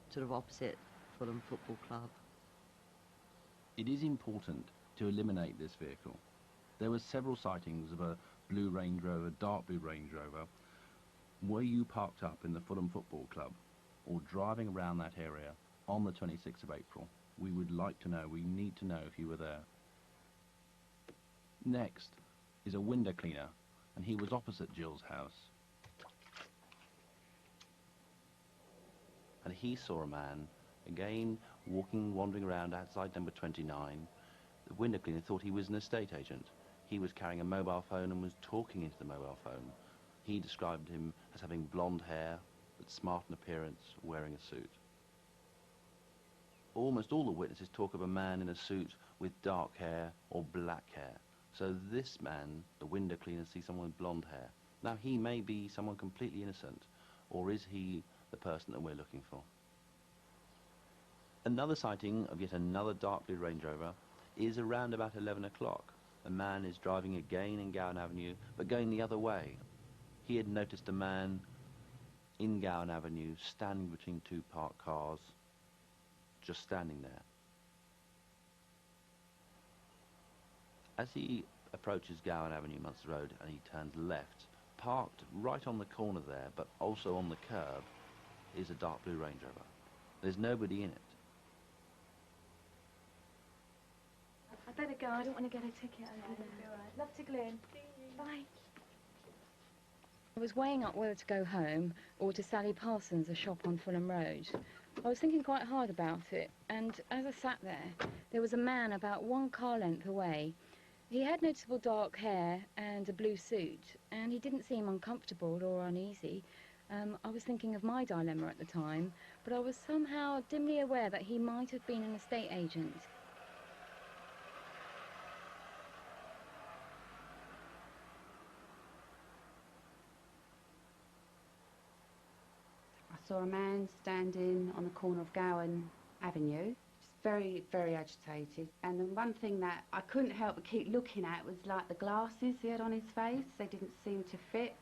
sort of opposite Fulham Football Club. It is important to eliminate this vehicle. There were several sightings of a blue Range Rover, dark blue Range Rover. Were you parked up in the Fulham Football Club or driving around that area on the 26th of April? We would like to know, we need to know if you were there. Next is a window cleaner, and he was opposite Jill's house. And he saw a man, again, wandering around outside number 29. The window cleaner thought he was an estate agent. He was carrying a mobile phone and was talking into the mobile phone. He described him as having blonde hair, but smart in appearance, wearing a suit. Almost all the witnesses talk of a man in a suit with dark hair or black hair. So this man, the window cleaner, sees someone with blonde hair. Now, he may be someone completely innocent, or is he the person that we're looking for? Another sighting of yet another dark blue Range Rover is around about 11 o'clock. A man is driving again in Gowan Avenue, but going the other way. He had noticed a man in Gowan Avenue standing between two parked cars, just standing there. As he approaches Gowan Avenue, Munster Road, and he turns left, parked right on the corner there, but also on the curb, is a dark blue Range Rover. There's nobody in it. I'd better go. I don't want to get a ticket over there. All right. Love to Glyn. Bye. I was weighing up whether to go home or to Sally Parsons' a shop on Fulham Road. I was thinking quite hard about it, and as I sat there was a man about one car length away. He had noticeable dark hair and a blue suit, and he didn't seem uncomfortable or uneasy. I was thinking of my dilemma at the time, but I was somehow dimly aware that he might have been an estate agent. I saw a man standing on the corner of Gowan Avenue, just very, very agitated. And the one thing that I couldn't help but keep looking at was like the glasses he had on his face. They didn't seem to fit.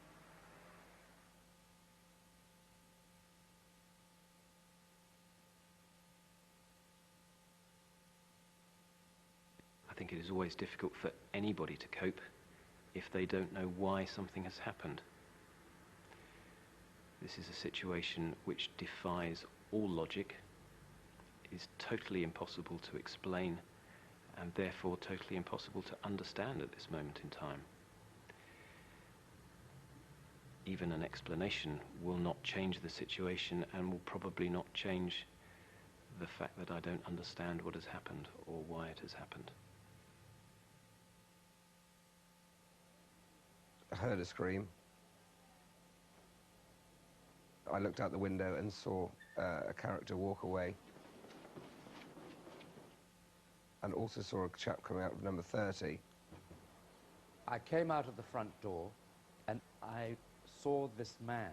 I think it is always difficult for anybody to cope if they don't know why something has happened. This is a situation which defies all logic, is totally impossible to explain, and therefore totally impossible to understand at this moment in time. Even an explanation will not change the situation and will probably not change the fact that I don't understand what has happened or why it has happened. I heard a scream. I looked out the window and saw a character walk away, and also saw a chap coming out of number 30. I came out of the front door and I saw this man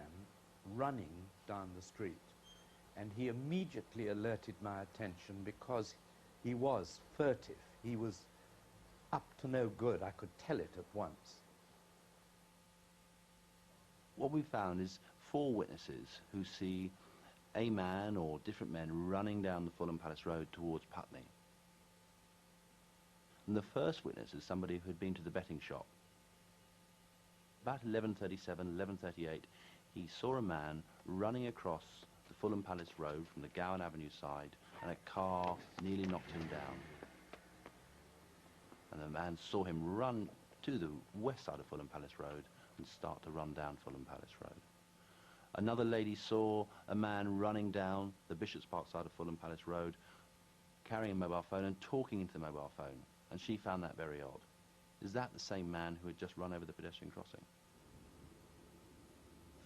running down the street, and he immediately alerted my attention because he was furtive. He was up to no good. I could tell it at once. What we found is 4 witnesses who see a man or different men running down the Fulham Palace Road towards Putney. And the first witness is somebody who had been to the betting shop. About 11:37, 11:38, he saw a man running across the Fulham Palace Road from the Gowan Avenue side, and a car nearly knocked him down. And the man saw him run to the west side of Fulham Palace Road and start to run down Fulham Palace Road. Another lady saw a man running down the Bishop's Park side of Fulham Palace Road, carrying a mobile phone and talking into the mobile phone, and she found that very odd. Is that the same man who had just run over the pedestrian crossing?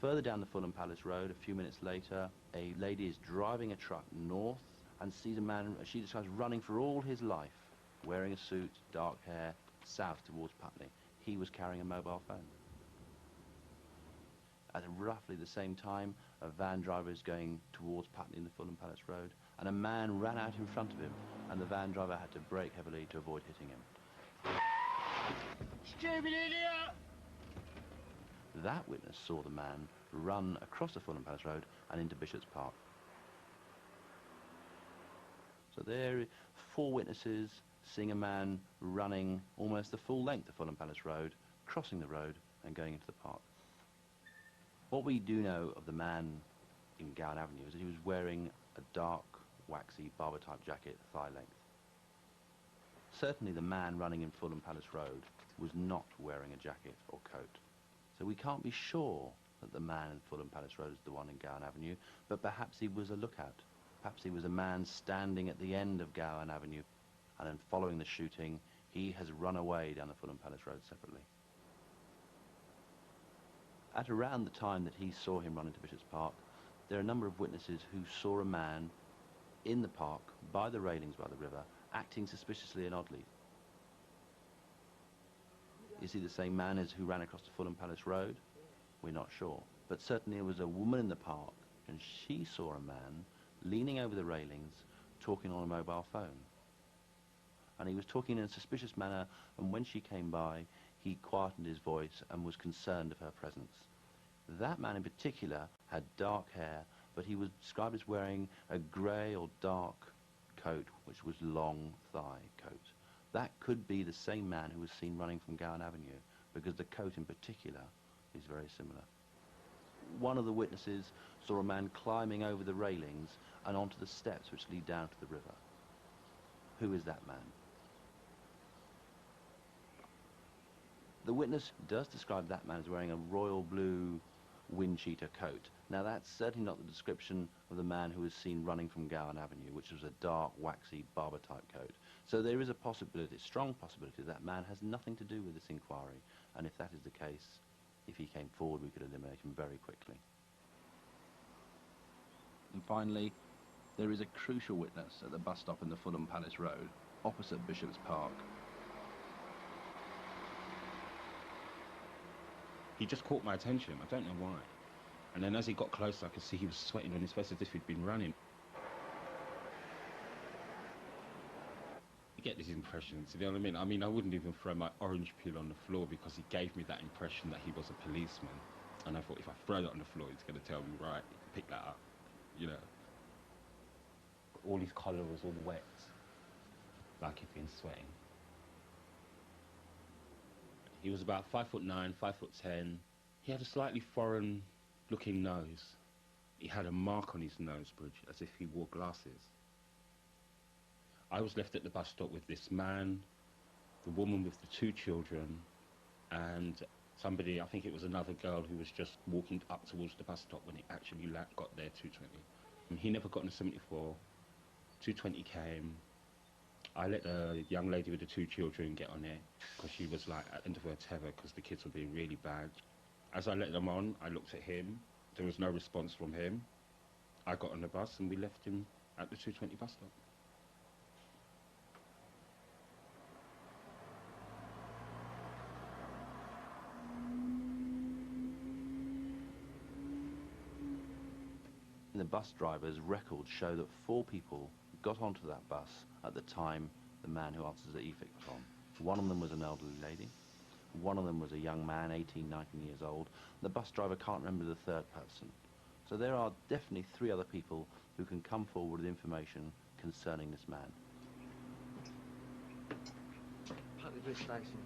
Further down the Fulham Palace Road, a few minutes later, a lady is driving a truck north and sees a man, as she describes, running for all his life, wearing a suit, dark hair, south towards Putney. He was carrying a mobile phone. At roughly the same time, a van driver is going towards Putney in the Fulham Palace Road, and a man ran out in front of him, and the van driver had to brake heavily to avoid hitting him. Stupid idiot! That witness saw the man run across the Fulham Palace Road and into Bishop's Park. So there are 4 witnesses seeing a man running almost the full length of Fulham Palace Road, crossing the road and going into the park. What we do know of the man in Gowan Avenue is that he was wearing a dark, waxy, barber-type jacket, thigh length. Certainly the man running in Fulham Palace Road was not wearing a jacket or coat. So we can't be sure that the man in Fulham Palace Road is the one in Gowan Avenue, but perhaps he was a lookout. Perhaps he was a man standing at the end of Gowan Avenue, and then following the shooting, he has run away down the Fulham Palace Road separately. At around the time that he saw him run into Bishop's Park, there are a number of witnesses who saw a man in the park, by the railings by the river, acting suspiciously and oddly. Is he the same man as who ran across the Fulham Palace Road? We're not sure. But certainly there was a woman in the park, and she saw a man leaning over the railings, talking on a mobile phone. And he was talking in a suspicious manner, and when she came by, he quietened his voice and was concerned of her presence. That man in particular had dark hair, but he was described as wearing a grey or dark coat, which was long thigh coat. That could be the same man who was seen running from Gowan Avenue, because the coat in particular is very similar. One of the witnesses saw a man climbing over the railings and onto the steps which lead down to the river. Who is that man? The witness does describe that man as wearing a royal blue wind cheater coat. Now that's certainly not the description of the man who was seen running from Gowan Avenue, which was a dark, waxy, barber-type coat. So there is a possibility, strong possibility, that man has nothing to do with this inquiry, and if that is the case, if he came forward, we could eliminate him very quickly. finally, there is a crucial witness at the bus stop in the Fulham Palace Road, opposite Bishop's Park. He just caught my attention, I don't know why. And then as he got closer, I could see he was sweating on his face as if he'd been running. You get these impressions, you know what I mean? I mean, I wouldn't even throw my orange peel on the floor because he gave me that impression that he was a policeman. And I thought, if I throw it on the floor, he's going to tell me, right, pick that up, you know. All his collar was all wet, like he'd been sweating. He was about 5'9", 5'10". He had a slightly foreign-looking nose. He had a mark on his nose bridge, as if he wore glasses. I was left at the bus stop with this man, the woman with the 2 children, and somebody, I think it was another girl, who was just walking up towards the bus stop when it actually got there, 2:20. And he never got on the 74. 2:20 came. I let the young lady with the 2 children get on it because she was like at the end of her tether because the kids were being really bad. As I let them on, I looked at him. There was no response from him. I got on the bus and we left him at the 2:20 bus stop. The bus driver's records show that 4 people got onto that bus at the time the man who answers the EFIC was on. One of them was an elderly lady. One of them was a young man, 18, 19 years old. The bus driver can't remember the 3rd person. So there are definitely 3 other people who can come forward with information concerning this man. Putney Bridge Station.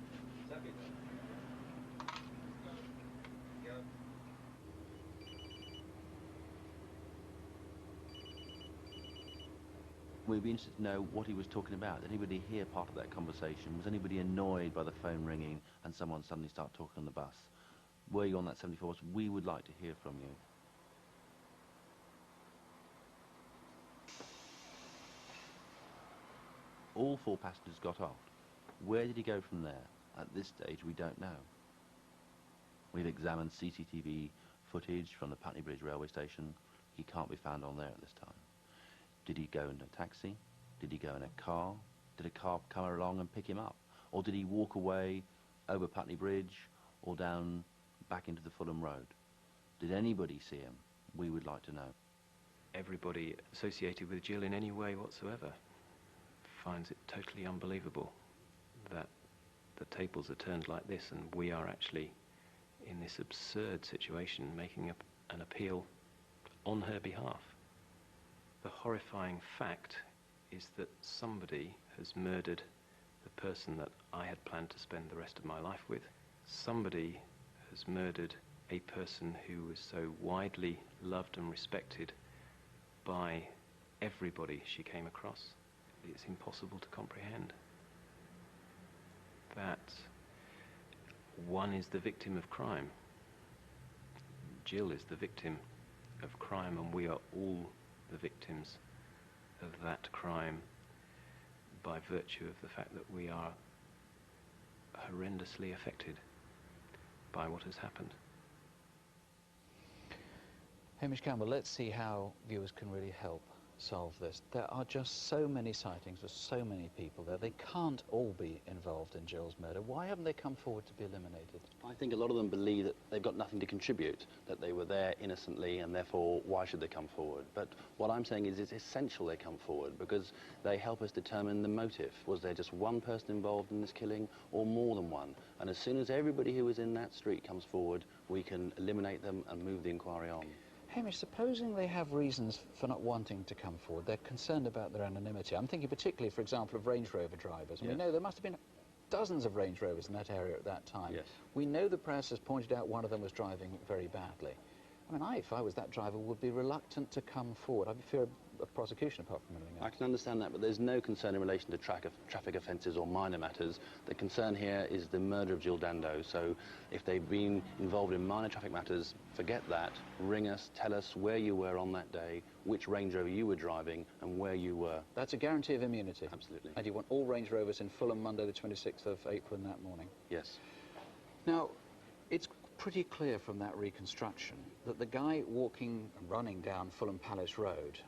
We'd be interested to know what he was talking about. Did anybody hear part of that conversation? Was anybody annoyed by the phone ringing and someone suddenly start talking on the bus? Were you on that 74 bus? We would like to hear from you. All 4 passengers got off. Where did he go from there? At this stage, we don't know. We've examined CCTV footage from the Putney Bridge railway station. He can't be found on there at this time. Did he go in a taxi? Did he go in a car? Did a car come along and pick him up? Or did he walk away over Putney Bridge or down back into the Fulham Road? Did anybody see him? We would like to know. Everybody associated with Jill in any way whatsoever finds it totally unbelievable that the tables are turned like this and we are actually in this absurd situation making an appeal on her behalf. The horrifying fact is that somebody has murdered the person that I had planned to spend the rest of my life with. Somebody has murdered a person who was so widely loved and respected by everybody she came across. It's impossible to comprehend that one is the victim of crime. Jill is the victim of crime, and we are all the victims of that crime by virtue of the fact that we are horrendously affected by what has happened. Hamish Campbell, let's see how viewers can really help solve this. There are just so many sightings with so many people there. They can't all be involved in Jill's murder. Why haven't they come forward to be eliminated? I think a lot of them believe that they've got nothing to contribute, that they were there innocently and therefore why should they come forward? But what I'm saying is it's essential they come forward because they help us determine the motive. Was there just one person involved in this killing or more than one? And as soon as everybody who was in that street comes forward, we can eliminate them and move the inquiry on. Hamish, supposing they have reasons for not wanting to come forward, they're concerned about their anonymity. I'm thinking particularly, for example, of Range Rover drivers. And Yes. we know there must have been dozens of Range Rovers in that area at that time. Yes. We know the press has pointed out one of them was driving very badly. I mean, if I was that driver, would be reluctant to come forward. I'd fear a prosecution apart from anything else. I can understand that, but there's no concern in relation to traffic offences or minor matters. The concern here is the murder of Jill Dando, so if they've been involved in minor traffic matters, forget that. Ring us, tell us where you were on that day, which Range Rover you were driving, and where you were. That's a guarantee of immunity? Absolutely. And you want all Range Rovers in Fulham Monday the 26th of April in that morning? Yes. Now, it's pretty clear from that reconstruction that the guy walking and running down Fulham Palace Road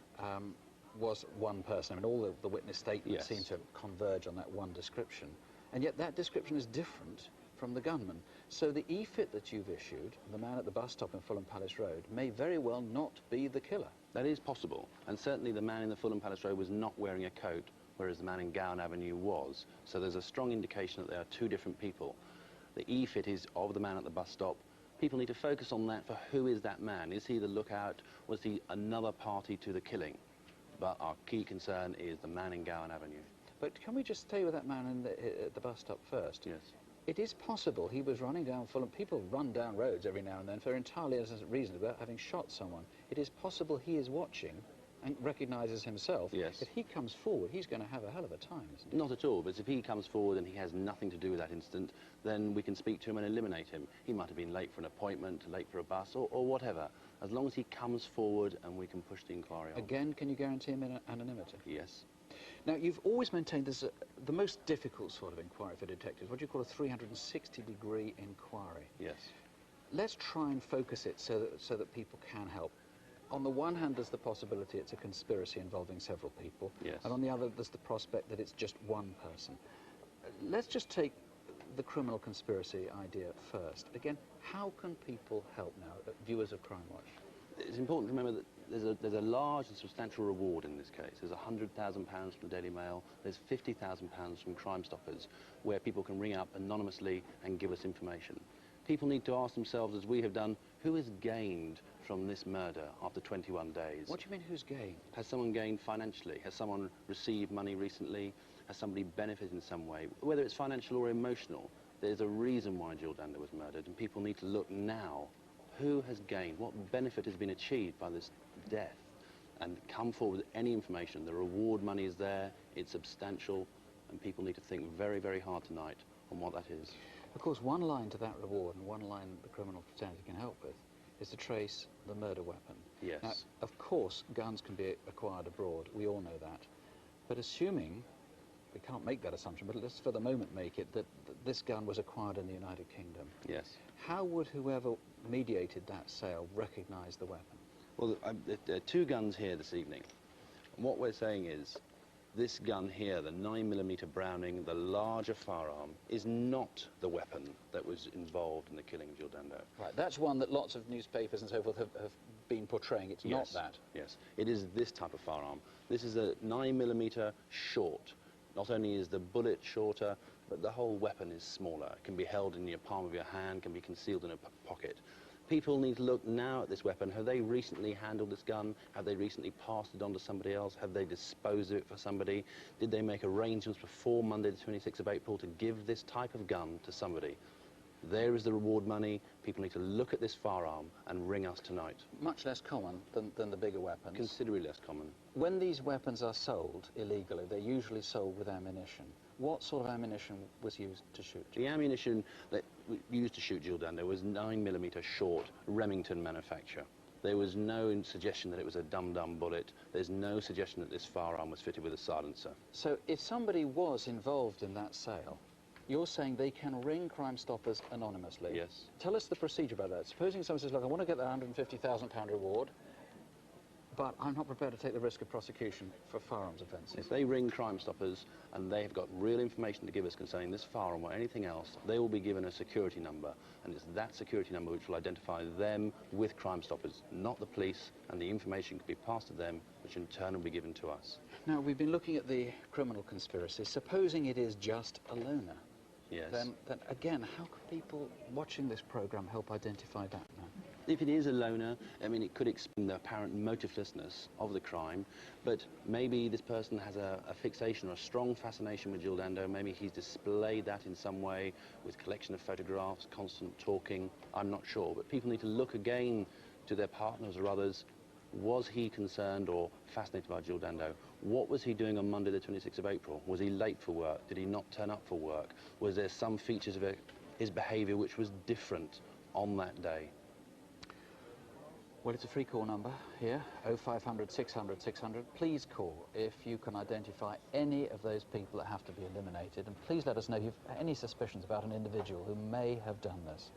was one person. I mean, all the witness statements seem to converge on that one description, and yet that description is different from the gunman. So the e-fit that you've issued, the man at the bus stop in Fulham Palace Road, may very well not be the killer. That is possible, and certainly the man in the Fulham Palace Road was not wearing a coat, whereas the man in Gowan Avenue was. So there's a strong indication that they are two different people. The e-fit is of the man at the bus stop. People need to focus on that for who is that man. Is he the lookout? Was he another party to the killing? But our key concern is the man in Gowan Avenue. But can we just stay with that man at the bus stop first? Yes. It is possible he was running down Fulham. People run down roads every now and then for entirely innocent reasons without having shot someone. It is possible he is watching and recognises himself. Yes. If he comes forward, he's going to have a hell of a time, isn't he? Not at all, but if he comes forward and he has nothing to do with that incident, then we can speak to him and eliminate him. He might have been late for an appointment, late for a bus, or whatever. As long as he comes forward and we can push the inquiry on. Again, can you guarantee him anonymity? Yes. Now, you've always maintained this the most difficult sort of inquiry for detectives, what do you call a 360-degree inquiry. Yes. Let's try and focus it so that people can help. On the one hand, there's the possibility it's a conspiracy involving several people. Yes. And on the other, there's the prospect that it's just one person. Let's just take the criminal conspiracy idea first. Again, how can people help now, viewers of Crimewatch? It's important to remember that there's a large and substantial reward in this case. There's £100,000 from the Daily Mail, there's £50,000 from Crime Stoppers, where people can ring up anonymously and give us information. People need to ask themselves, as we have done, who has gained from this murder after 21 days? What do you mean, who's gained? Has someone gained financially? Has someone received money recently? Has somebody benefited in some way? Whether it's financial or emotional, there's a reason why Jill Dando was murdered, and people need to look now. Who has gained? What benefit has been achieved by this death? And come forward with any information. The reward money is there, it's substantial, and people need to think very, very hard tonight on what that is. Of course, one line to that reward and one line the criminal fraternity can help with is to trace the murder weapon. Yes. Now, of course, guns can be acquired abroad. We all know that. But assuming, we can't make that assumption, but let's for the moment make it, that this gun was acquired in the United Kingdom. Yes. How would whoever mediated that sale recognise the weapon? Well, there are two guns here this evening. And what we're saying is, this gun here, the 9mm Browning, the larger firearm, is not the weapon that was involved in the killing of Jill Dando. Right, that's one that lots of newspapers and so forth have been portraying. It's not that. Yes, it is this type of firearm. This is a 9mm short. Not only is the bullet shorter, but the whole weapon is smaller. It can be held in your palm of your hand, can be concealed in a pocket. People need to look now at this weapon. Have they recently handled this gun? Have they recently passed it on to somebody else? Have they disposed of it for somebody? Did they make arrangements before Monday the 26th of April to give this type of gun to somebody? There is the reward money. People need to look at this firearm and ring us tonight. Much less common than the bigger weapons. Considerably less common. When these weapons are sold illegally, they're usually sold with ammunition. What sort of ammunition was used to shoot? The ammunition that we used to shoot Jill Dando was 9mm short Remington manufacture. There was no suggestion that it was a dum-dum bullet. There's no suggestion that this firearm was fitted with a silencer. So if somebody was involved in that sale, you're saying they can ring Crime Stoppers anonymously? Yes. Tell us the procedure about that. Supposing someone says, look, I want to get that £150,000 reward, but I'm not prepared to take the risk of prosecution for firearms offences. If they ring Crime Stoppers and they have got real information to give us concerning this firearm or anything else, they will be given a security number, and it's that security number which will identify them with Crime Stoppers, not the police, and the information can be passed to them, which in turn will be given to us. Now, we've been looking at the criminal conspiracy. Supposing it is just a loner, yes. Then again, how can people watching this programme help identify that now? If it is a loner, I mean, it could explain the apparent motivelessness of the crime, but maybe this person has a fixation or a strong fascination with Jill Dando. Maybe he's displayed that in some way with collection of photographs, constant talking. I'm not sure, but people need to look again to their partners or others. Was he concerned or fascinated by Jill Dando? What was he doing on Monday the 26th of April? Was he late for work? Did he not turn up for work? Was there some features of his behaviour which was different on that day? Well, it's a free call number here, 0500 600 600. Please call if you can identify any of those people that have to be eliminated, and please let us know if you've any suspicions about an individual who may have done this.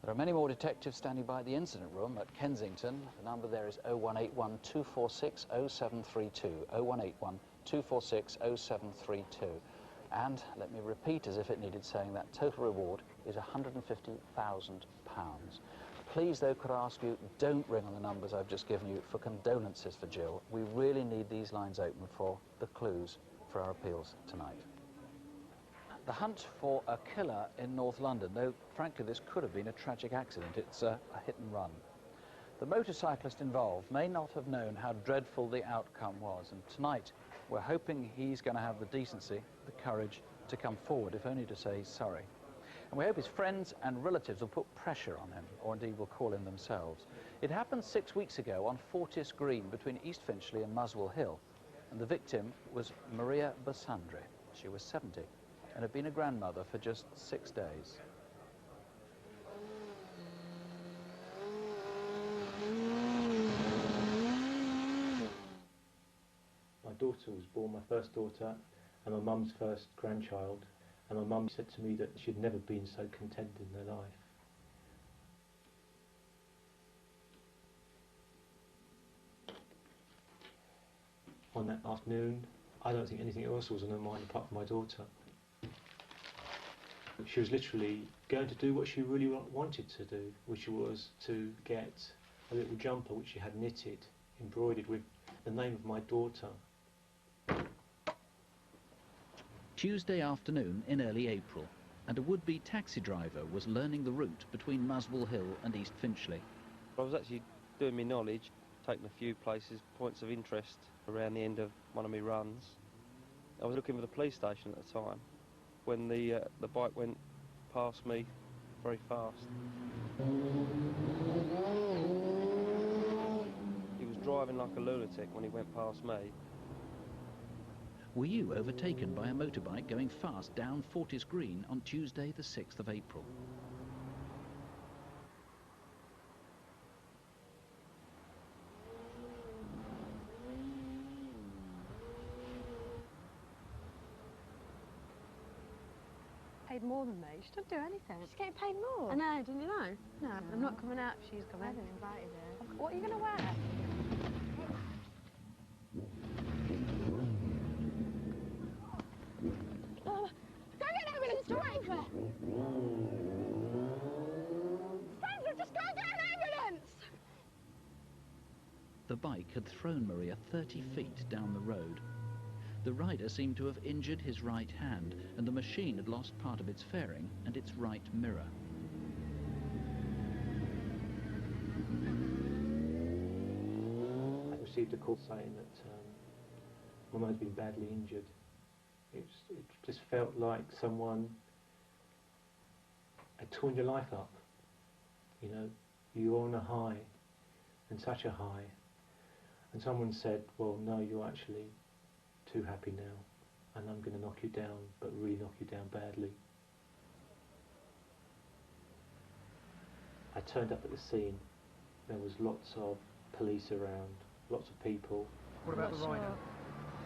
There are many more detectives standing by the incident room at Kensington. The number there is 0181 246 0732. 0181 246 0732. And let me repeat, as if it needed saying, that total reward is £150,000. Please, though, could I ask you, don't ring on the numbers I've just given you for condolences for Jill. We really need these lines open for the clues for our appeals tonight. The hunt for a killer in North London, though frankly this could have been a tragic accident. It's a hit and run. The motorcyclist involved may not have known how dreadful the outcome was, and tonight we're hoping he's going to have the decency, the courage to come forward, if only to say sorry. And we hope his friends and relatives will put pressure on him, or indeed will call in themselves. It happened 6 weeks ago on Fortis Green between East Finchley and Muswell Hill, and the victim was Maria Bussandri. She was 70 and had been a grandmother for just 6 days. My daughter was born, my first daughter, and my mum's first grandchild, and my mum said to me that she'd never been so content in her life. On that afternoon, I don't think anything else was on her mind apart from my daughter. She was literally going to do what she really wanted to do, which was to get a little jumper which she had knitted, embroidered with the name of my daughter. Tuesday afternoon in early April, and a would-be taxi driver was learning the route between Muswell Hill and East Finchley. I was actually doing my knowledge, taking a few places, points of interest around the end of one of my runs. I was looking for the police station at the time when the bike went past me very fast. He was driving like a lunatic when he went past me. Were you overtaken by a motorbike going fast down Fortis Green on Tuesday the 6th of April? Paid more than me. She doesn't do anything. She's getting paid more. I know, didn't you know? No, I'm not coming out if she's coming. I haven't invited her. What are you going to wear? Go get an ambulance driver! Sandra, just go and get an ambulance! The bike had thrown Maria 30 feet down the road. The rider seemed to have injured his right hand, and the machine had lost part of its fairing and its right mirror. I received a call saying that my mum had been badly injured. It just felt like someone had torn your life up. You know, you were on a high, and such a high, and someone said, well, no, you're actually too happy now, and I'm going to knock you down, but really knock you down badly. I turned up at the scene. There was lots of police around, lots of people. What about the rider?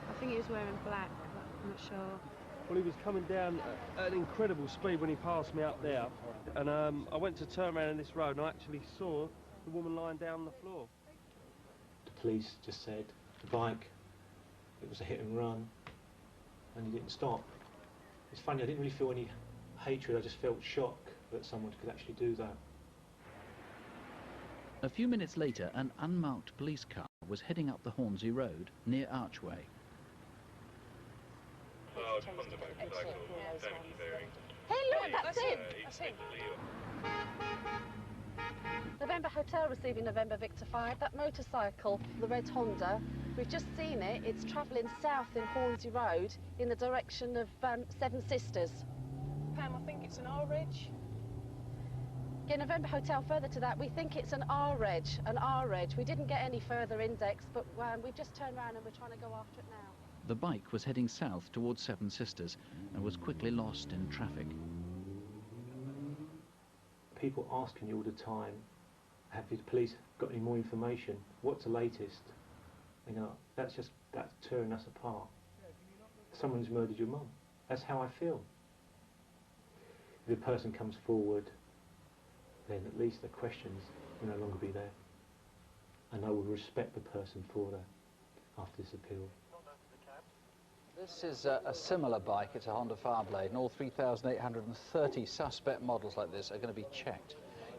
I think he was wearing black, but I'm not sure. Well, he was coming down at an incredible speed when he passed me up there, and I went to turn around in this road and I actually saw the woman lying down on the floor. The police just said, the bike, it was a hit and run, and he didn't stop. It's funny, I didn't really feel any hatred, I just felt shock that someone could actually do that. A few minutes later, an unmarked police car was heading up the Hornsey Road near Archway. Hey, look, that's it! November Hotel receiving November Victor 5. That motorcycle, the red Honda, we've just seen it. It's travelling south in Hornsey Road in the direction of Seven Sisters. Pam, I think it's an R-Reg. Yeah, November Hotel, further to that, we think it's an R-Reg, We didn't get any further index, but we've just turned around and we're trying to go after it now. The bike was heading south towards Seven Sisters and was quickly lost in traffic. People asking you all the time, have the police got any more information? What's the latest? You know, that's tearing us apart. Someone's murdered your mum. That's how I feel. If the person comes forward, then at least the questions will no longer be there. And I will respect the person for that after this appeal. This is a similar bike. It's a Honda Fireblade, and all 3,830 suspect models like this are going to be checked.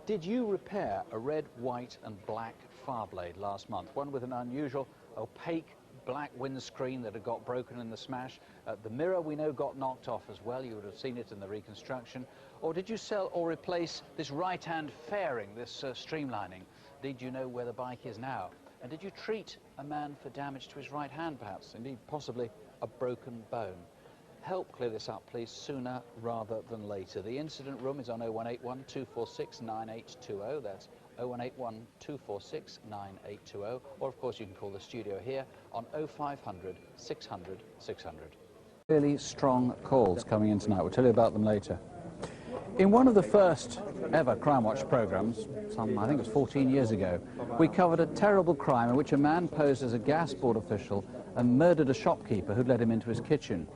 Did you repair a red, white and black Fireblade last month? One with an unusual opaque black windscreen that had got broken in the smash. The mirror we know got knocked off as well. You would have seen it in the reconstruction. Or did you sell or replace this right-hand fairing, this streamlining? Did you know where the bike is now? And did you treat a man for damage to his right hand, perhaps? Indeed, possibly a broken bone. Help clear this up, please, sooner rather than later. The incident room is on 0181 246 9820. That's 0181 246 9820. Or, of course, you can call the studio here on 0500 600 600. Really strong calls coming in tonight. We'll tell you about them later. In one of the first ever Crimewatch programmes, I think it was 14 years ago, we covered a terrible crime in which a man posed as a gas board official and murdered a shopkeeper who'd let him into his kitchen.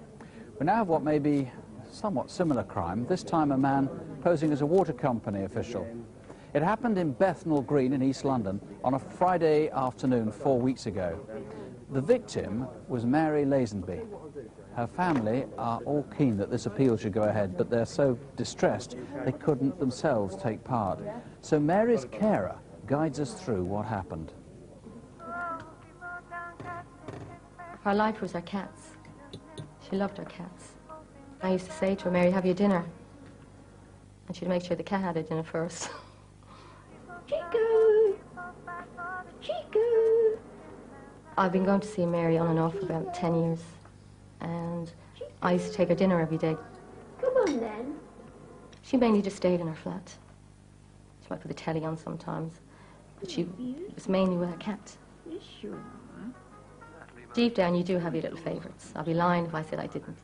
We now have what may be a somewhat similar crime, this time a man posing as a water company official. It happened in Bethnal Green in East London on a Friday afternoon 4 weeks ago. The victim was Mary Lazenby. Her family are all keen that this appeal should go ahead, but they're so distressed they couldn't themselves take part. So Mary's carer guides us through what happened. Her life was her cats. She loved her cats. I used to say to her, Mary, have your dinner. And she'd make sure the cat had her dinner first. Chico! Chico! I've been going to see Mary on and off for about 10 years. And I used to take her dinner every day. Come on, then. She mainly just stayed in her flat. She might put the telly on sometimes. But she was mainly with her cat. Yes, you are. Deep down, you do have your little favourites. I'd be lying if I said I didn't.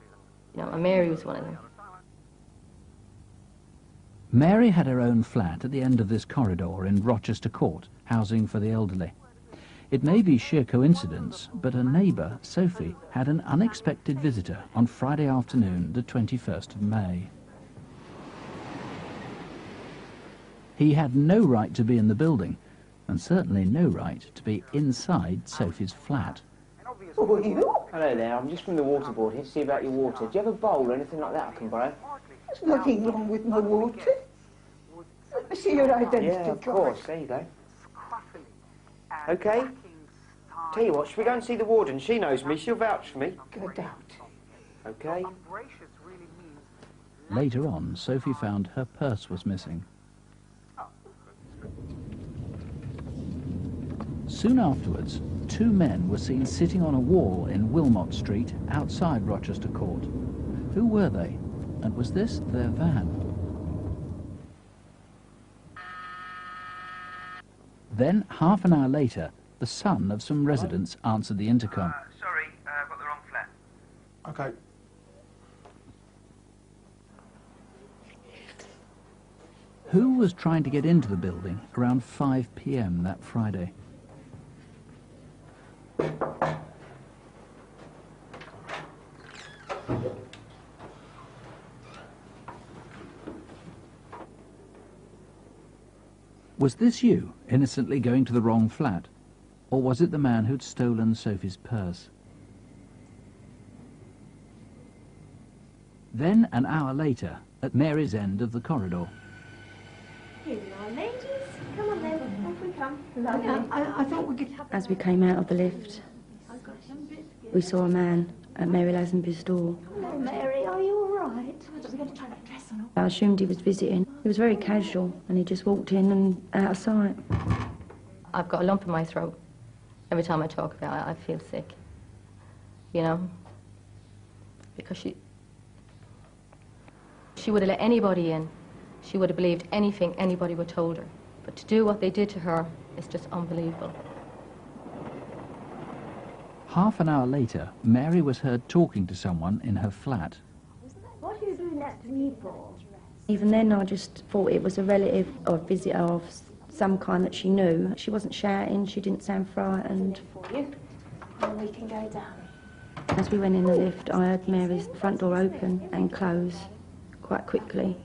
You know, and Mary was one of them. Mary had her own flat at the end of this corridor in Rochester Court, housing for the elderly. It may be sheer coincidence, but a neighbour, Sophie, had an unexpected visitor on Friday afternoon, the 21st of May. He had no right to be in the building, and certainly no right to be inside Sophie's flat. Who are you? Hello there, I'm just from the water board here to see about your water. Do you have a bowl or anything like that I can borrow? There's nothing wrong with my water. Let me see your identity card. Yeah, of course, there you go. OK. Tell you what, should we go and see the warden? She knows me, she'll vouch for me. Good doubt. OK. Later on, Sophie found her purse was missing. Soon afterwards, two men were seen sitting on a wall in Wilmot Street outside Rochester Court. Who were they? And was this their van? Then, half an hour later, the son of some residents answered the intercom. Sorry, I've got the wrong flat. OK. Who was trying to get into the building around 5 p.m. that Friday? Was this you, innocently going to the wrong flat? Or was it the man who'd stolen Sophie's purse? Then, an hour later, at Mary's end of the corridor. Here we are, ladies. Come on then, off we come. I thought we could have... As we came out of the lift, we saw a man at Mary Lazenby's door. Hello, Mary, are you all right? We're going to try that dress on. I assumed he was visiting. He was very casual, and he just walked in and out of sight. I've got a lump in my throat. Every time I talk about it, I feel sick. You know? Because she would have let anybody in. She would have believed anything anybody would have told her. But to do what they did to her is just unbelievable. Half an hour later, Mary was heard talking to someone in her flat. What are you doing that to me for? Even then, I just thought it was a relative or a visitor of some kind that she knew. She wasn't shouting, she didn't sound frightened. For you, and we can go down. As we went in the lift, I heard Mary's front door open and close quite quickly.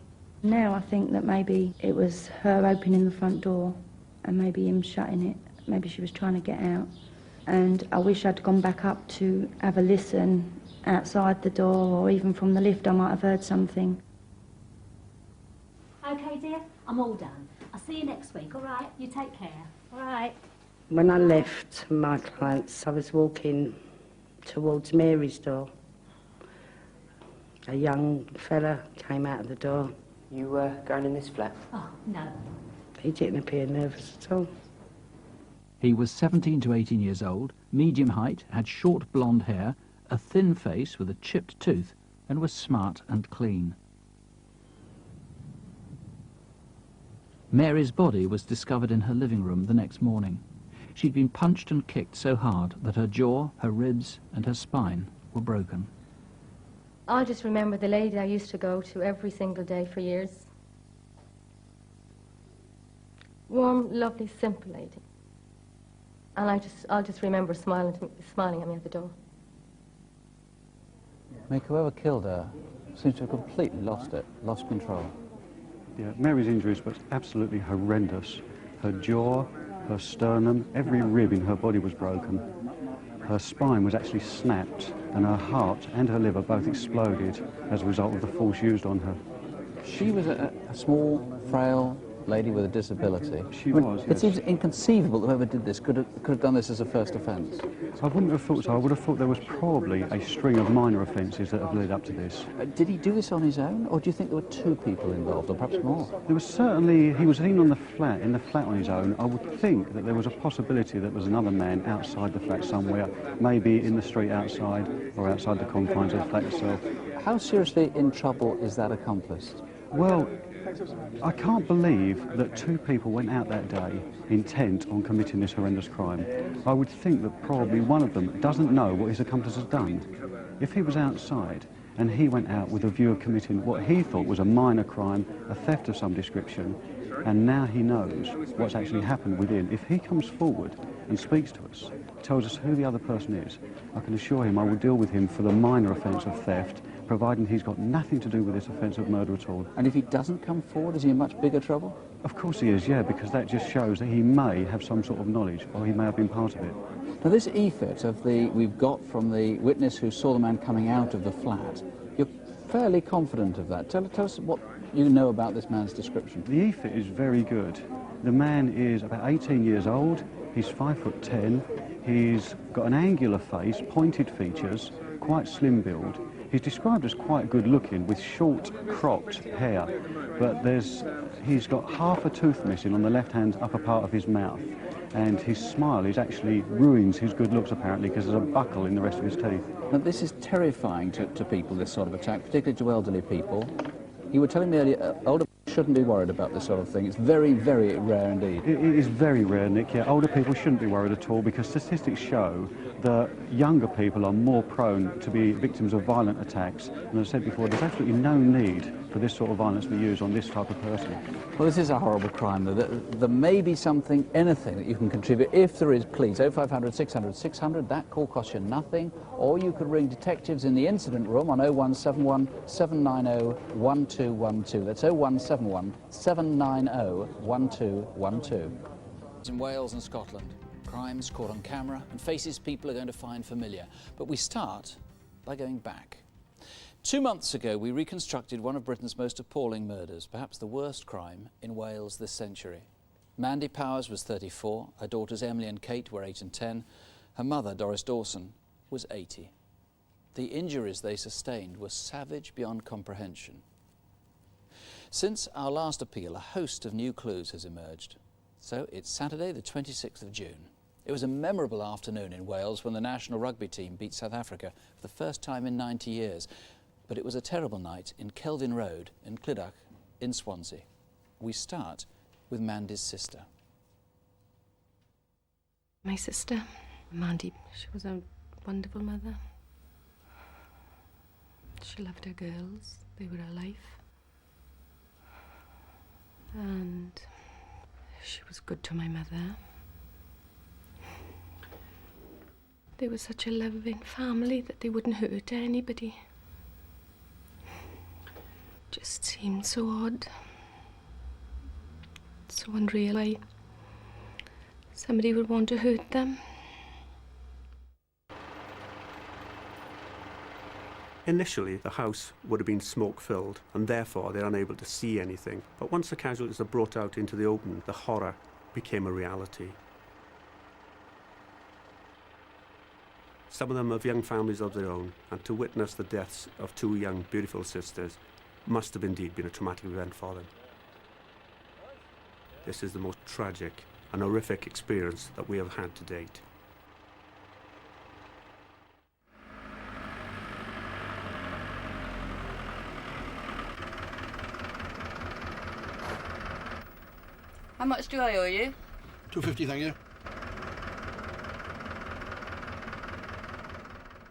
Now I think that maybe it was her opening the front door and maybe him shutting it. Maybe she was trying to get out. And I wish I'd gone back up to have a listen outside the door, or even from the lift I might have heard something. OK, dear, I'm all done. I'll see you next week, all right? You take care, all right? When I left my clients, I was walking towards Mary's door. A young fella came out of the door. You going in this flat? Oh, no. He didn't appear nervous at all. He was 17 to 18 years old, medium height, had short blonde hair, a thin face with a chipped tooth, and was smart and clean. Mary's body was discovered in her living room the next morning. She'd been punched and kicked so hard that her jaw, her ribs, and her spine were broken. I just remember the lady I used to go to every single day for years. Warm, lovely, simple lady. And I'll just remember smiling at me at the door. Mick, whoever killed her seems to have completely lost control. Yeah, Mary's injuries were absolutely horrendous. Her jaw, her sternum, every rib in her body was broken. Her spine was actually snapped, and her heart and her liver both exploded as a result of the force used on her. She was a small, frail lady with a disability. She was, It yes. seems inconceivable that whoever did this could have done this as a first offence. I wouldn't have thought so. I would have thought there was probably a string of minor offences that have led up to this. Did he do this on his own, or do you think there were two people involved, or perhaps more? There was certainly, he was in the flat on his own. I would think that there was a possibility that there was another man outside the flat somewhere, maybe in the street outside, or outside the confines of the flat itself. How seriously in trouble is that accomplice? Well, I can't believe that two people went out that day intent on committing this horrendous crime. I would think that probably one of them doesn't know what his accomplice has done. If he was outside and he went out with a view of committing what he thought was a minor crime, a theft of some description, and now he knows what's actually happened within, if he comes forward and speaks to us, tells us who the other person is, I can assure him I will deal with him for the minor offence of theft, providing he's got nothing to do with this offence of murder at all. And if he doesn't come forward, is he in much bigger trouble? Of course he is, yeah, because that just shows that he may have some sort of knowledge, or he may have been part of it. Now this e-fit we've got from the witness who saw the man coming out of the flat, you're fairly confident of that. Tell us what you know about this man's description. The e-fit is very good. The man is about 18 years old, he's 5'10", he's got an angular face, pointed features, quite slim build. He's described as quite good looking with short cropped hair, but he's got half a tooth missing on the left hand upper part of his mouth, and his smile actually ruins his good looks apparently because there's a buckle in the rest of his teeth. Now this is terrifying to people, this sort of attack, particularly to elderly people. You were telling me earlier, older people shouldn't be worried about this sort of thing. It's very, very rare indeed. It is very rare, Nick. Yeah, older people shouldn't be worried at all because statistics show that younger people are more prone to be victims of violent attacks. And as I said before, there's absolutely no need for this sort of violence to be used on this type of person. Well, this is a horrible crime, though. There may be something, anything that you can contribute. If there is, please, 0500 600 600, that call costs you nothing. Or you could ring detectives in the incident room on 0171 790 1212. That's 0171 790 1212. In Wales and Scotland, crimes caught on camera and faces people are going to find familiar. But we start by going back. 2 months ago, we reconstructed one of Britain's most appalling murders, perhaps the worst crime in Wales this century. Mandy Powers was 34, her daughters Emily and Kate were 8 and 10, her mother, Doris Dawson, was 80. The injuries they sustained were savage beyond comprehension. Since our last appeal, a host of new clues has emerged. So it's Saturday, the 26th of June. It was a memorable afternoon in Wales when the national rugby team beat South Africa for the first time in 90 years. But it was a terrible night in Kelvin Road in Clydach in Swansea. We start with Mandy's sister. My sister, Mandy, she was a wonderful mother. She loved her girls. They were her life. And she was good to my mother. They were such a loving family that they wouldn't hurt anybody. just seemed so odd. So unreal. Why somebody would want to hurt them. Initially, the house would have been smoke-filled, and therefore they're unable to see anything. But once the casualties are brought out into the open, the horror became a reality. Some of them have young families of their own, and to witness the deaths of two young, beautiful sisters must have indeed been a traumatic event for them. This is the most tragic and horrific experience that we have had to date. How much do I owe you? £2.50, thank you.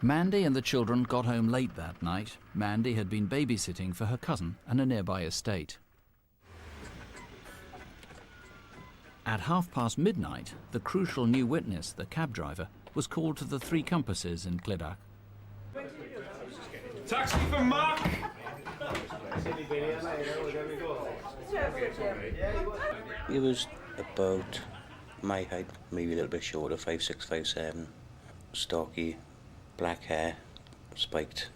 Mandy and the children got home late that night. Mandy had been babysitting for her cousin in a nearby estate. At midnight, the crucial new witness, the cab driver, was called to the Three Compasses in Clydach. Taxi for Mark! He was about my height, maybe a little bit shorter, 5'6", 5'7", stocky, black hair, spiked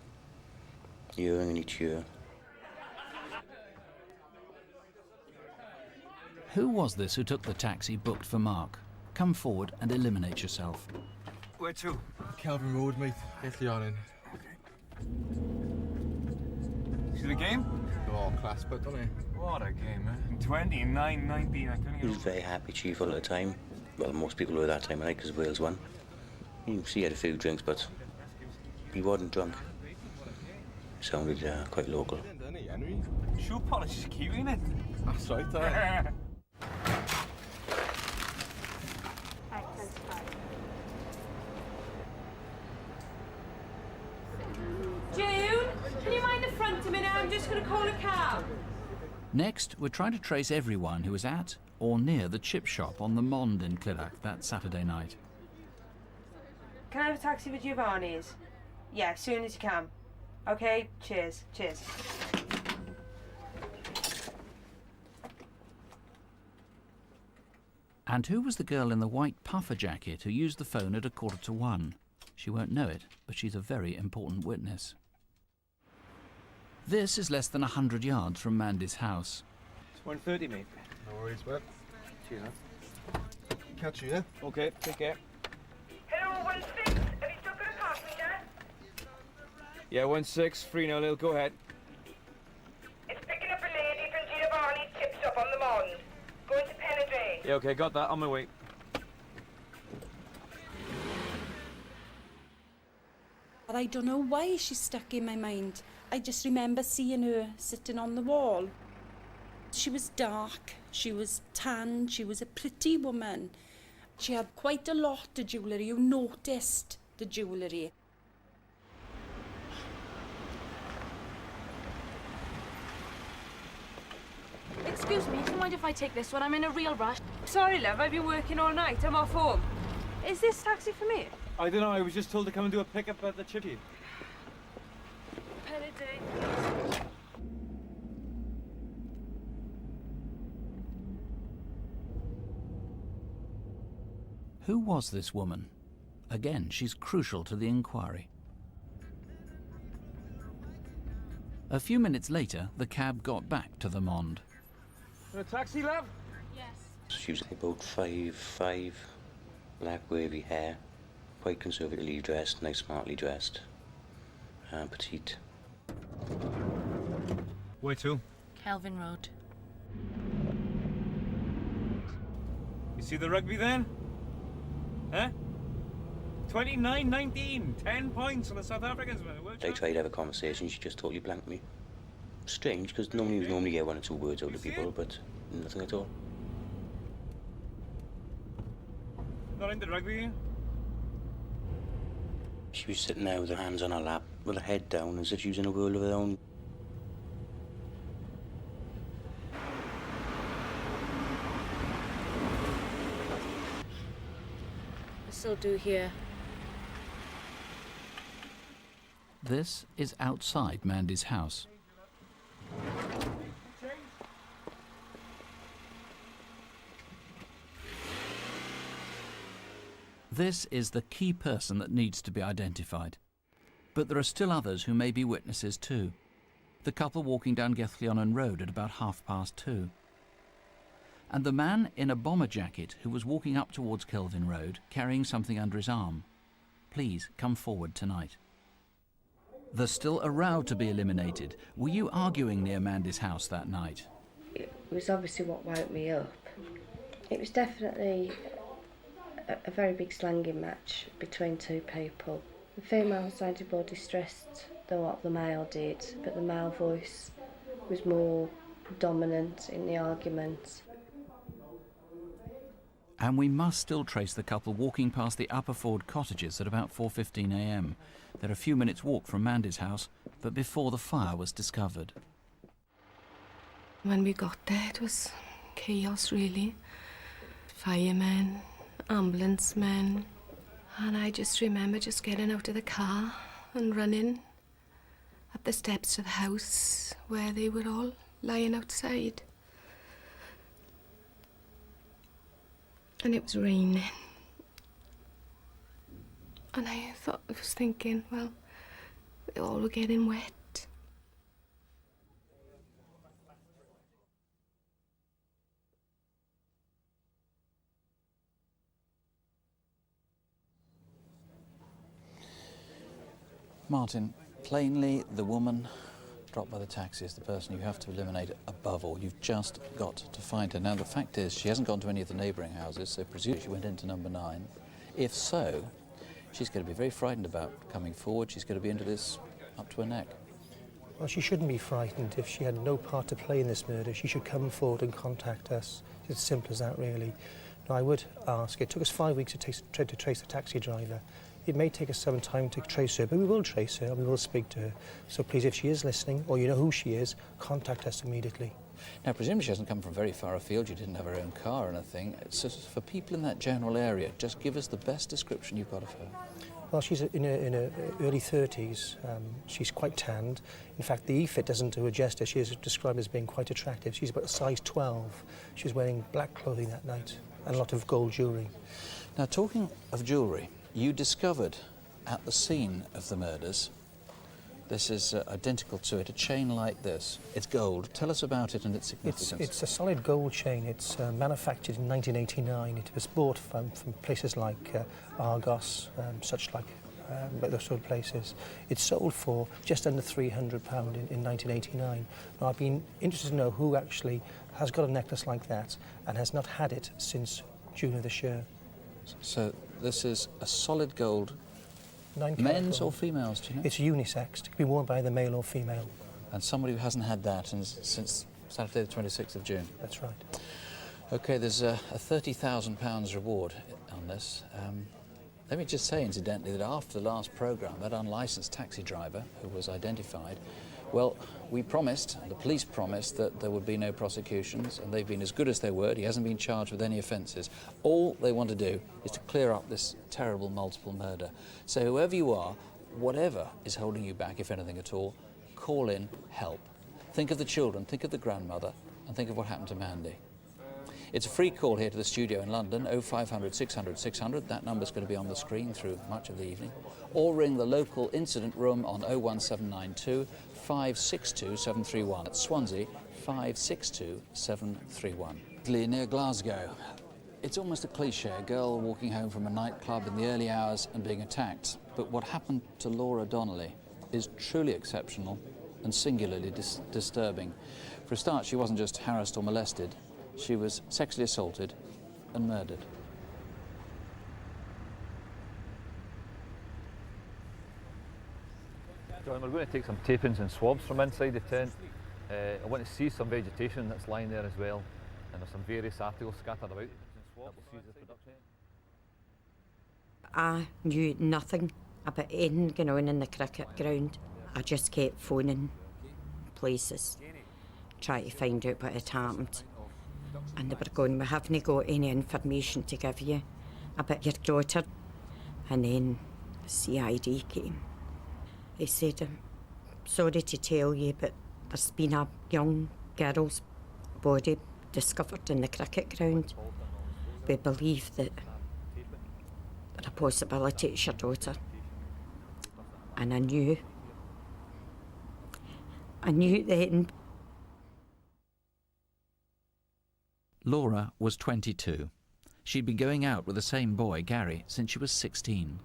earring in each ear. Who was this who took the taxi booked for Mark? Come forward and eliminate yourself. Where to? Kelvin Road, mate. It's Leonin. See the game? They're all class, but don't they? What a game, man. 29, 19, I couldn't He was very happy, cheerful at the time. Well, most people were that time of night because Wales won. You can see he had a few drinks, but he wasn't drunk. He sounded quite local. Shoe polish is cute, isn't it? That's right, June, can you mind the front a minute? I'm just going to call a cab. Next, we're trying to trace everyone who was at or near the chip shop on the Mond in Clydach that Saturday night. Can I have a taxi for Giovanni's? Yeah, as soon as you can. Okay, cheers, cheers. And who was the girl in the white puffer jacket who used the phone at 1:15? She won't know it, but she's a very important witness. This is less than 100 yards from Mandy's house. It's 1:30, mate. No worries, bud. Cheers, man. Catch you, yeah? Okay, take care. Hello, 16. Have you still got a passenger? Yeah, 16, 3 now, Lil, go ahead. It's picking up a lady from Giovanni's chip shop on the Mond. Going to penetrate. Yeah, okay, got that, on my way. But I don't know why she's stuck in my mind. I just remember seeing her sitting on the wall. She was dark, she was tan, she was a pretty woman. She had quite a lot of jewellery. You noticed the jewellery. Excuse me, do you mind if I take this one? I'm in a real rush. Sorry, love, I've been working all night. I'm off home. Is this taxi for me? I don't know, I was just told to come and do a pickup at the chippy. Who was this woman? Again, she's crucial to the inquiry. A few minutes later, the cab got back to the Mond. A taxi, love? Yes. She was about 5'5", black wavy hair, quite conservatively dressed, nice smartly dressed, petite. Where to? Kelvin Road. You see the rugby then? Huh? 29-19, 10 points on the South Africans. I tried to have a conversation, she just totally blanked me. Strange, because normally get 1 or 2 words out of people, but nothing at all. Not into rugby? She was sitting there with her hands on her lap, with her head down, as if she was in a world of her own. I still do here. This is outside Mandy's house. This is the key person that needs to be identified. But there are still others who may be witnesses too. The couple walking down Gethlionan Road at about 2:30. And the man in a bomber jacket who was walking up towards Kelvin Road carrying something under his arm. Please come forward tonight. There's still a row to be eliminated. Were you arguing near Mandy's house that night? It was obviously what woke me up. It was definitely a very big slanging match between two people. The female sounded more distressed than what the male did, but the male voice was more dominant in the argument. And we must still trace the couple walking past the Upperford cottages at about 4:15 a.m. They're a few minutes' walk from Mandy's house, but before the fire was discovered. When we got there, it was chaos, really. Firemen, ambulance men, and I just remember just getting out of the car and running up the steps to the house where they were all lying outside. And it was raining. And I was thinking, well, they all were getting wet. Martin, plainly the woman dropped by the taxi is the person you have to eliminate above all. You've just got to find her. Now, the fact is, she hasn't gone to any of the neighbouring houses, so presumably she went into number 9. If so, she's going to be very frightened about coming forward. She's going to be into this up to her neck. Well, she shouldn't be frightened. If she had no part to play in this murder, she should come forward and contact us. It's as simple as that, really. Now, I would ask, it took us 5 weeks to trace the taxi driver. It may take us some time to trace her, but we will trace her and we will speak to her. So please, if she is listening, or you know who she is, contact us immediately. Now, presumably she hasn't come from very far afield. You didn't have her own car or anything. So for people in that general area, just give us the best description you've got of her. Well, she's in her early 30s. She's quite tanned. In fact, the e-fit doesn't do her justice. She is described as being quite attractive. She's about a size 12. She was wearing black clothing that night and a lot of gold jewellery. Now, talking of jewellery, you discovered at the scene of the murders, this is identical to it, a chain like this. It's gold. Tell us about it and its significance. It's a solid gold chain. It's manufactured in 1989. It was bought from places like Argos, such like those sort of places. It's sold for just under £300 in 1989. Now, I've been interested to know who actually has got a necklace like that and has not had it since June of this year. So this is a solid gold. Men's or females, do you know? It's unisex. It can be worn by either male or female. And somebody who hasn't had that since Saturday the 26th of June? That's right. OK, there's a £30,000 reward on this. Let me just say, incidentally, that after the last programme, that unlicensed taxi driver who was identified, well, we promised, the police promised, that there would be no prosecutions, and they've been as good as their word. He hasn't been charged with any offences. All they want to do is to clear up this terrible multiple murder. So whoever you are, whatever is holding you back, if anything at all, call in help. Think of the children, think of the grandmother, and think of what happened to Mandy. It's a free call here to the studio in London, 0500 600 600. That number's going to be on the screen through much of the evening. Or ring the local incident room on 01792 562 731. At Swansea, 562 731. Near Glasgow. It's almost a cliche, a girl walking home from a nightclub in the early hours and being attacked. But what happened to Laura Donnelly is truly exceptional and singularly disturbing. For a start, she wasn't just harassed or molested. She was sexually assaulted and murdered. John, we're going to take some tapings and swabs from inside the tent. I want to see some vegetation that's lying there as well, and there's some various articles scattered about. I knew nothing about anything going on in the cricket ground. I just kept phoning places, trying to find out what had happened. And they were going, we haven't got any information to give you about your daughter. And then the CID came. They said, I'm sorry to tell you, but There's been a young girl's body discovered in the cricket ground. We believe that there's a possibility it's your daughter. And I knew then. Laura was 22. She'd been going out with the same boy, Gary, since she was 16.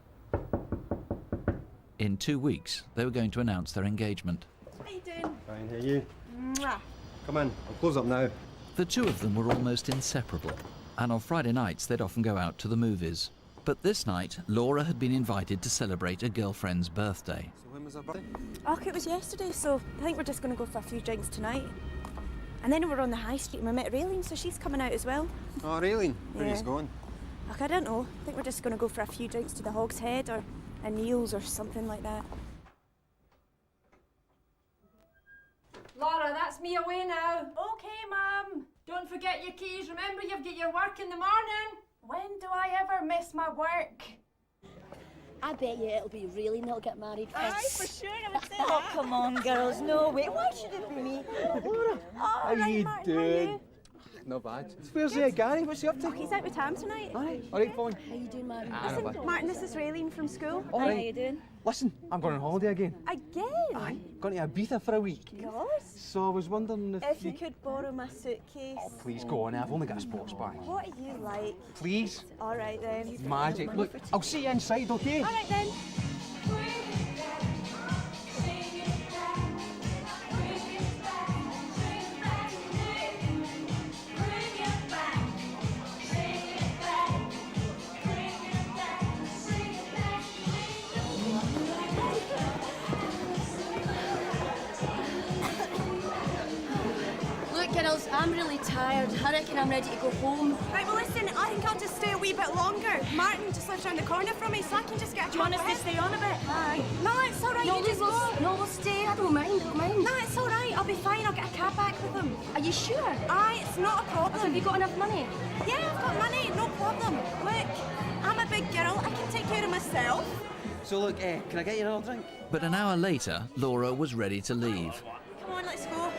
In 2 weeks, they were going to announce their engagement. How you doing? Fine, how are you? Mwah. Come in, I'll close up now. The two of them were almost inseparable, and on Friday nights they'd often go out to the movies. But this night, Laura had been invited to celebrate a girlfriend's birthday. So when was her birthday? Oh, it was yesterday, so I think we're just going to go for a few drinks tonight. And then we're on the high street and we met Raylene, so she's coming out as well. Oh, Raylene, where are you going? Look, I don't know. I think we're just going to go for a few drinks to the Hog's Head or a Neil's or something like that. Laura, that's me away now. Okay, Mum. Don't forget your keys. Remember, you've got your work in the morning. When do I ever miss my work? I bet you it'll be really not get married first. Aye, for sure, I would say Oh, that. come on, girls, no way. Why should it be me? Laura, How right, you Martin, doing? how are you? Not bad. Where's Gary? What's he up to? Oh, he's out with Tam tonight. Alright, fine. How you doing, Martin? Listen, Martin, this is Raylene from school. All Hi, right. how you doing? Listen, I'm going on holiday again. Again? Aye, going to Ibiza for a week. Gosh. So I was wondering If you could borrow my suitcase. Oh, please go on, I've only got a sports bag. What are you like? Please. All right then. Magic. Look, I'll see you inside, okay? All right then. Look, girls, I'm really tired. I reckon I'm ready to go home. Right, well listen, I think I'll just stay a wee bit longer. Martin just lives around the corner from me, so I can just get a Do you want us cab to with stay him. on a bit? Aye. No, it's all right, No, you just we'll, go. no, we'll stay. I don't mind, No, it's all right, I'll be fine. I'll get a cab back with him. Are you sure? Aye, it's not a problem. Have you got enough money? Yeah, I've got money, no problem. Look, I'm a big girl, I can take care of myself. So look, can I get you another drink? But an hour later, Laura was ready to leave. Come on, let's go.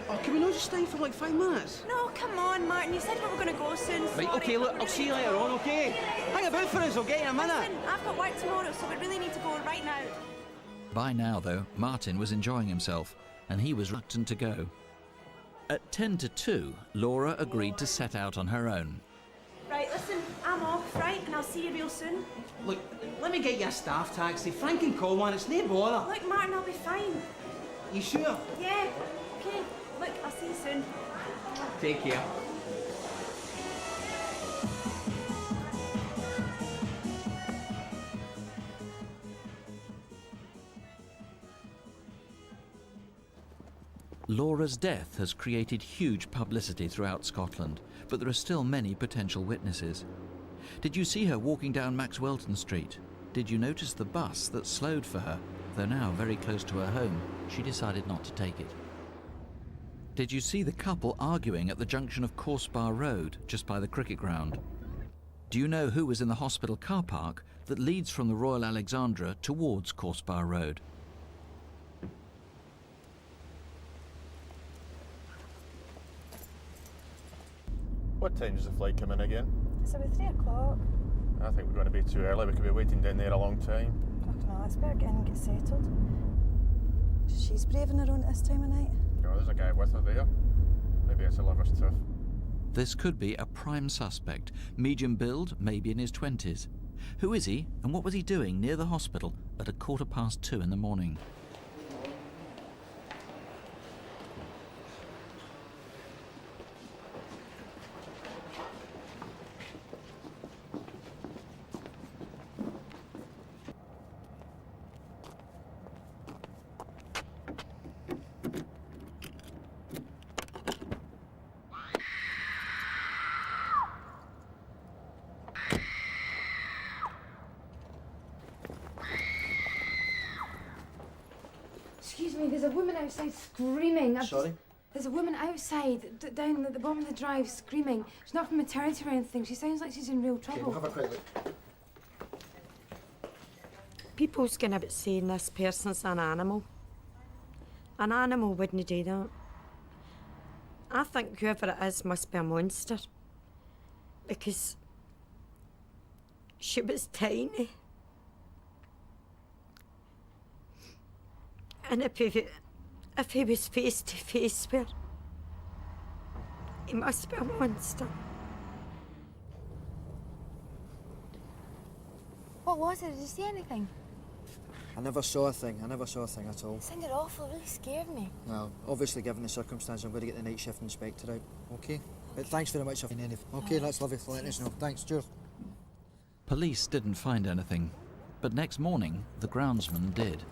Oh, can we not just stay for like 5 minutes? No, come on, Martin, you said we were going to go soon. Right, Sorry, okay, look, I'll see you later on, okay? Hang about for us, I'll get you in a minute. Listen, I've got work tomorrow, so we really need to go right now. By now, though, Martin was enjoying himself, and he was reluctant to go. At 10 to 2, Laura agreed to set out on her own. Right, listen, I'm off, right, and I'll see you real soon. Look, let me get you a staff taxi. Frank can call one, it's no bother. Look, Martin, I'll be fine. You sure? Yeah, okay. Look, I'll see you soon. Take care. Laura's death has created huge publicity throughout Scotland, but there are still many potential witnesses. Did you see her walking down Maxwelton Street? Did you notice the bus that slowed for her? Though now very close to her home, she decided not to take it. Did you see the couple arguing at the junction of Coursebar Road, just by the cricket ground? Do you know who was in the hospital car park that leads from the Royal Alexandra towards Coursebar Road? What time does the flight come in again? It's about 3 o'clock. I think we're going to be too early. We could be waiting down there a long time. Oh, no, let's better get in and get settled. She's braving her own at this time of night. Oh, there's a guy with her there. Maybe it's a lover's tiff. This could be a prime suspect, medium build, maybe in his 20s. Who is he, and what was he doing near the hospital at 2:15 in the morning? Excuse me, there's a woman outside screaming. Sorry? There's a woman outside, down at the bottom of the drive, screaming. She's not from maternity or anything. She sounds like she's in real trouble. Okay, we'll have a quick look. People's going about saying this person's an animal. An animal wouldn't do that. I think whoever it is must be a monster. Because she was tiny. And if he was face to face with her, he must be a monster. What was it? Did you see anything? I never saw a thing. I never saw a thing at all. It sounded awful. It really scared me. Well, obviously, given the circumstances, I'm going to get the night shift inspector out. Okay? But thanks very much for anything. Okay, that's lovely for letting us know. Thanks, cheers. Police didn't find anything, but next morning, the groundsman did.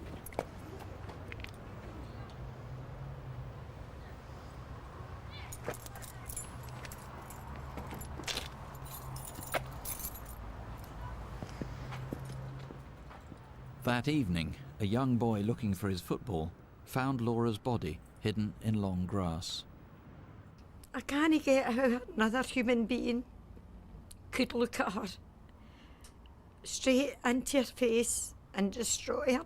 That evening, a young boy looking for his football found Laura's body hidden in long grass. I can't get how another human being could look at her straight into her face and destroy her.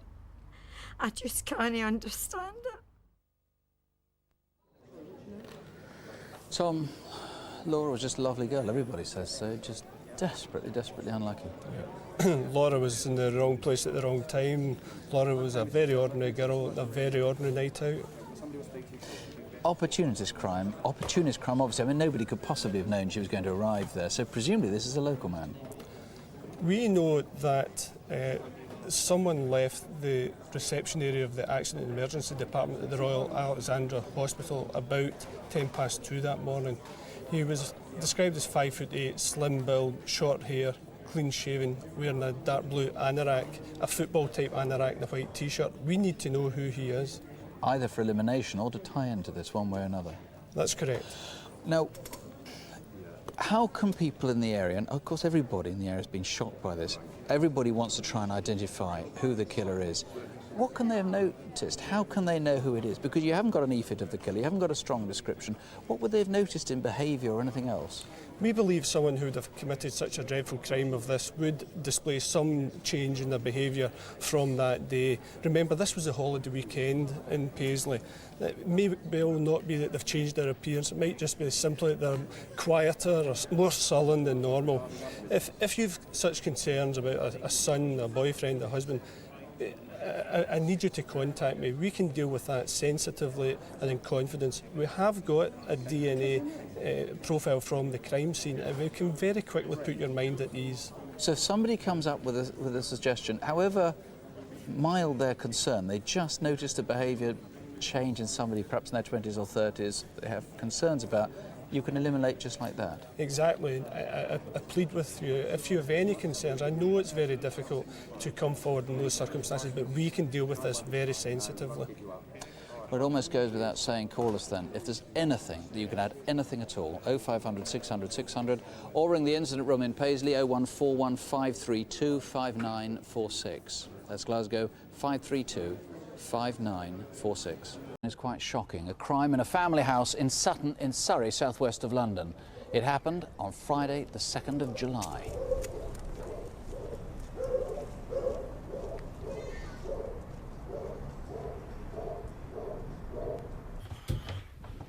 I just can't understand it. Tom, Laura was just a lovely girl, everybody says so, just desperately, desperately unlucky. Yeah. Laura was in the wrong place at the wrong time. Laura was a very ordinary girl, a very ordinary night out. Opportunist crime, obviously. I mean, nobody could possibly have known she was going to arrive there, so presumably this is a local man. We know that someone left the reception area of the Accident and Emergency Department at the Royal Alexandra Hospital about 2:10 that morning. He was described as 5'8", slim build, short hair, clean shaven, wearing a dark blue anorak, a football type anorak and a white t-shirt. We need to know who he is. Either for elimination or to tie into this one way or another. That's correct. Now, how can people in the area, and of course everybody in the area has been shocked by this, everybody wants to try and identify who the killer is. What can they have noticed? How can they know who it is? Because you haven't got an EFIT of the killer, you haven't got a strong description. What would they have noticed in behaviour or anything else? We believe someone who would have committed such a dreadful crime of this would display some change in their behaviour from that day. Remember, this was a holiday weekend in Paisley. It may well not be that they've changed their appearance, it might just be simply that they're quieter or more sullen than normal. If you've such concerns about a son, a boyfriend, a husband, I need you to contact me. We can deal with that sensitively and in confidence. We have got a DNA profile from the crime scene and we can very quickly put your mind at ease. So if somebody comes up with a suggestion, however mild their concern, they just noticed a behaviour change in somebody perhaps in their 20s or 30s they have concerns about, you can eliminate just like that? Exactly. I plead with you, if you have any concerns, I know it's very difficult to come forward in those circumstances, but we can deal with this very sensitively. Well, it almost goes without saying, call us then. If there's anything that you can add, anything at all, 0500 600 600, or ring the incident room in Paisley, 0141 532 5946. That's Glasgow, 532 5946. It's quite shocking. A crime in a family house in Sutton in Surrey, southwest of London. It happened on Friday, the 2nd of July.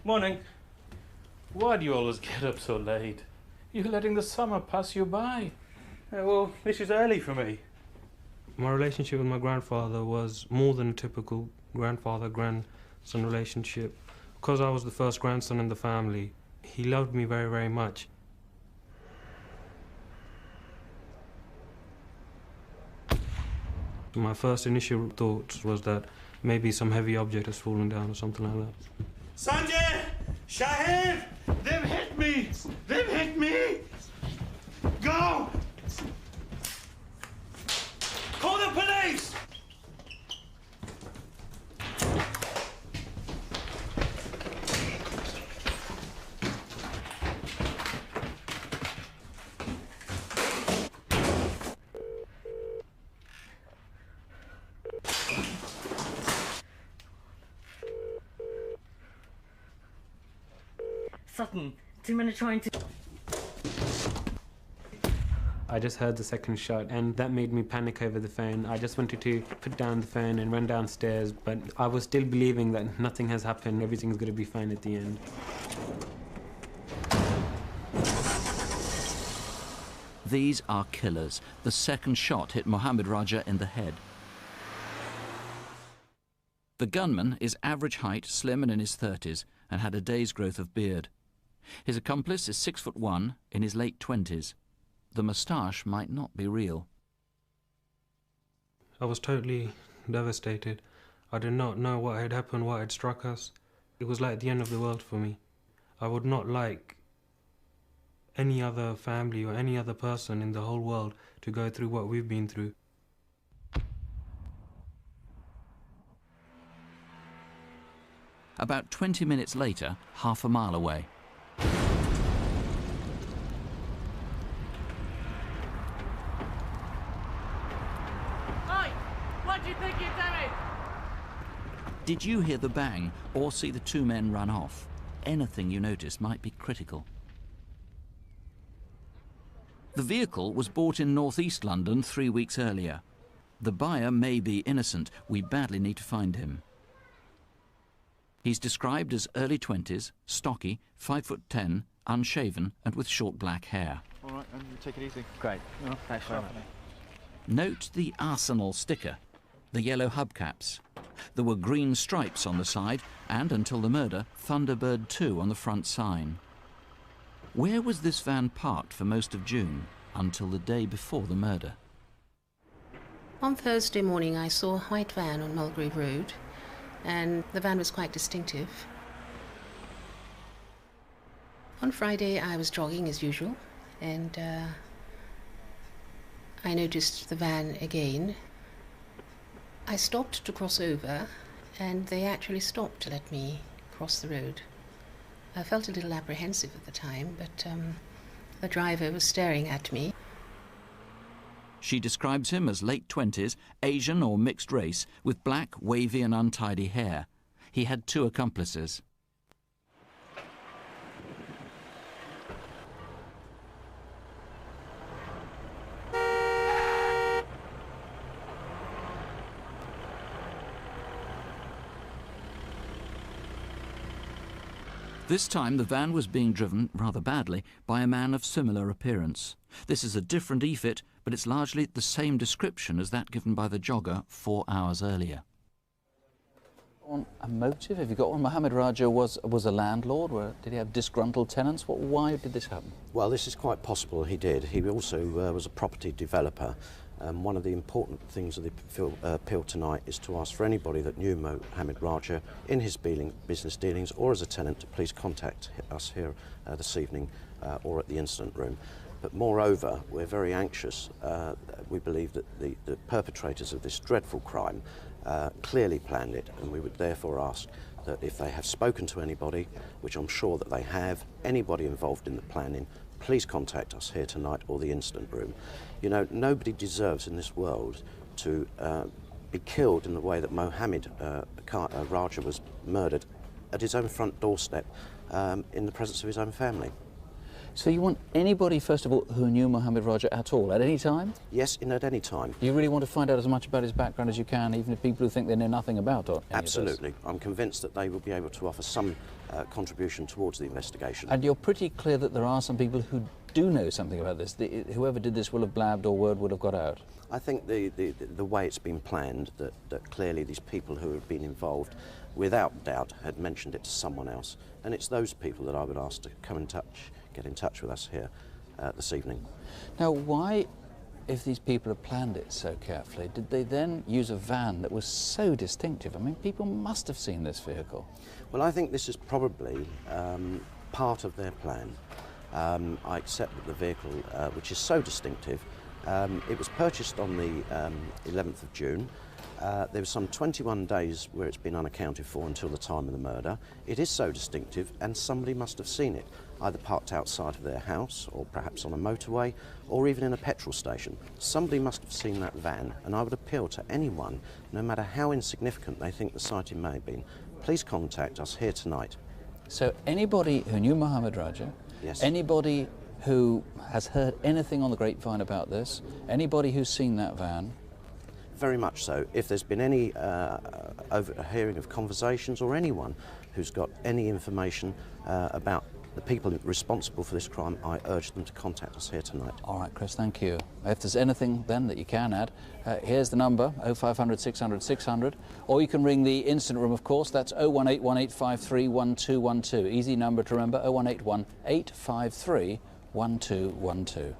Morning. Why do you always get up so late? You're letting the summer pass you by. Well, this is early for me. My relationship with my grandfather was more than a typical grandfather-grandson relationship. Because I was the first grandson in the family, he loved me very, very much. My first initial thoughts was that maybe some heavy object has fallen down or something like that. Sanjay! Shahid! They've hit me! They've hit me! Go! Call the police! Sutton, 2 minutes trying to... I just heard the second shot, and that made me panic over the phone. I just wanted to put down the phone and run downstairs, but I was still believing that nothing has happened, everything's going to be fine at the end. These are killers. The second shot hit Mohammed Raja in the head. The gunman is average height, slim and in his 30s, and had a day's growth of beard. His accomplice is 6'1", in his late 20s. The moustache might not be real. I was totally devastated. I did not know what had happened, what had struck us. It was like the end of the world for me. I would not like any other family or any other person in the whole world to go through what we've been through. About 20 minutes later, half a mile away. Oi! What do you think you're doing? Did you hear the bang or see the two men run off? Anything you notice might be critical. The vehicle was bought in northeast London 3 weeks earlier. The buyer may be innocent. We badly need to find him. He's described as early 20s, stocky, 5'10", unshaven and with short black hair. All right, and you take it easy. Great. No, thanks very much. Note the Arsenal sticker, the yellow hubcaps. There were green stripes on the side and, until the murder, Thunderbird 2 on the front sign. Where was this van parked for most of June, until the day before the murder? On Thursday morning I saw a white van on Mulgrave Road, and the van was quite distinctive. On Friday I was jogging as usual, and I noticed the van again. I stopped to cross over, and they actually stopped to let me cross the road. I felt a little apprehensive at the time, but the driver was staring at me. She describes him as late 20s, Asian or mixed race, with black, wavy and untidy hair. He had 2 accomplices. This time the van was being driven, rather badly, by a man of similar appearance. This is a different e-fit, but it's largely the same description as that given by the jogger 4 hours earlier. On a motive? Have you got one? Mohammed Raja was a landlord. Did he have disgruntled tenants? Why did this happen? Well, this is quite possible he did. He also was a property developer. One of the important things of the appeal tonight is to ask for anybody that knew Mohammed Raja in his business dealings or as a tenant to please contact us here this evening or at the incident room. But moreover, we're very anxious. We believe that the perpetrators of this dreadful crime clearly planned it, and we would therefore ask that if they have spoken to anybody, which I'm sure that they have, anybody involved in the planning, please contact us here tonight or the incident room. You know, nobody deserves in this world to be killed in the way that Mohammed Raja was murdered at his own front doorstep in the presence of his own family. So you want anybody, first of all, who knew Mohammed Raja at all, at any time? Yes, at any time. You really want to find out as much about his background as you can, even if people who think they know nothing about it? Absolutely. I'm convinced that they will be able to offer some contribution towards the investigation. And you're pretty clear that there are some people who do know something about this. Whoever did this will have blabbed or word would have got out. I think the way it's been planned, that clearly these people who have been involved, without doubt, had mentioned it to someone else. And it's those people that I would ask to come in touch, get in touch with us here this evening. Now, why, if these people had planned it so carefully, did they then use a van that was so distinctive? I mean, people must have seen this vehicle. Well, I think this is probably part of their plan. I accept that the vehicle, which is so distinctive, it was purchased on the 11th of June. There was some 21 days where it's been unaccounted for until the time of the murder. It is so distinctive, and somebody must have seen it, either parked outside of their house, or perhaps on a motorway, or even in a petrol station. Somebody must have seen that van, and I would appeal to anyone, no matter how insignificant they think the sighting may have been, please contact us here tonight. So anybody who knew Mohammed Raja, yes, anybody who has heard anything on the grapevine about this? Anybody who's seen that van? Very much so. If there's been any overhearing of conversations, or anyone who's got any information about the people responsible for this crime, I urge them to contact us here tonight. All right, Chris, thank you. If there's anything then that you can add, here's the number, 0500 600 600, or you can ring the incident room, of course. That's 018 1853 1212. Easy number to remember, 0181 853 1212.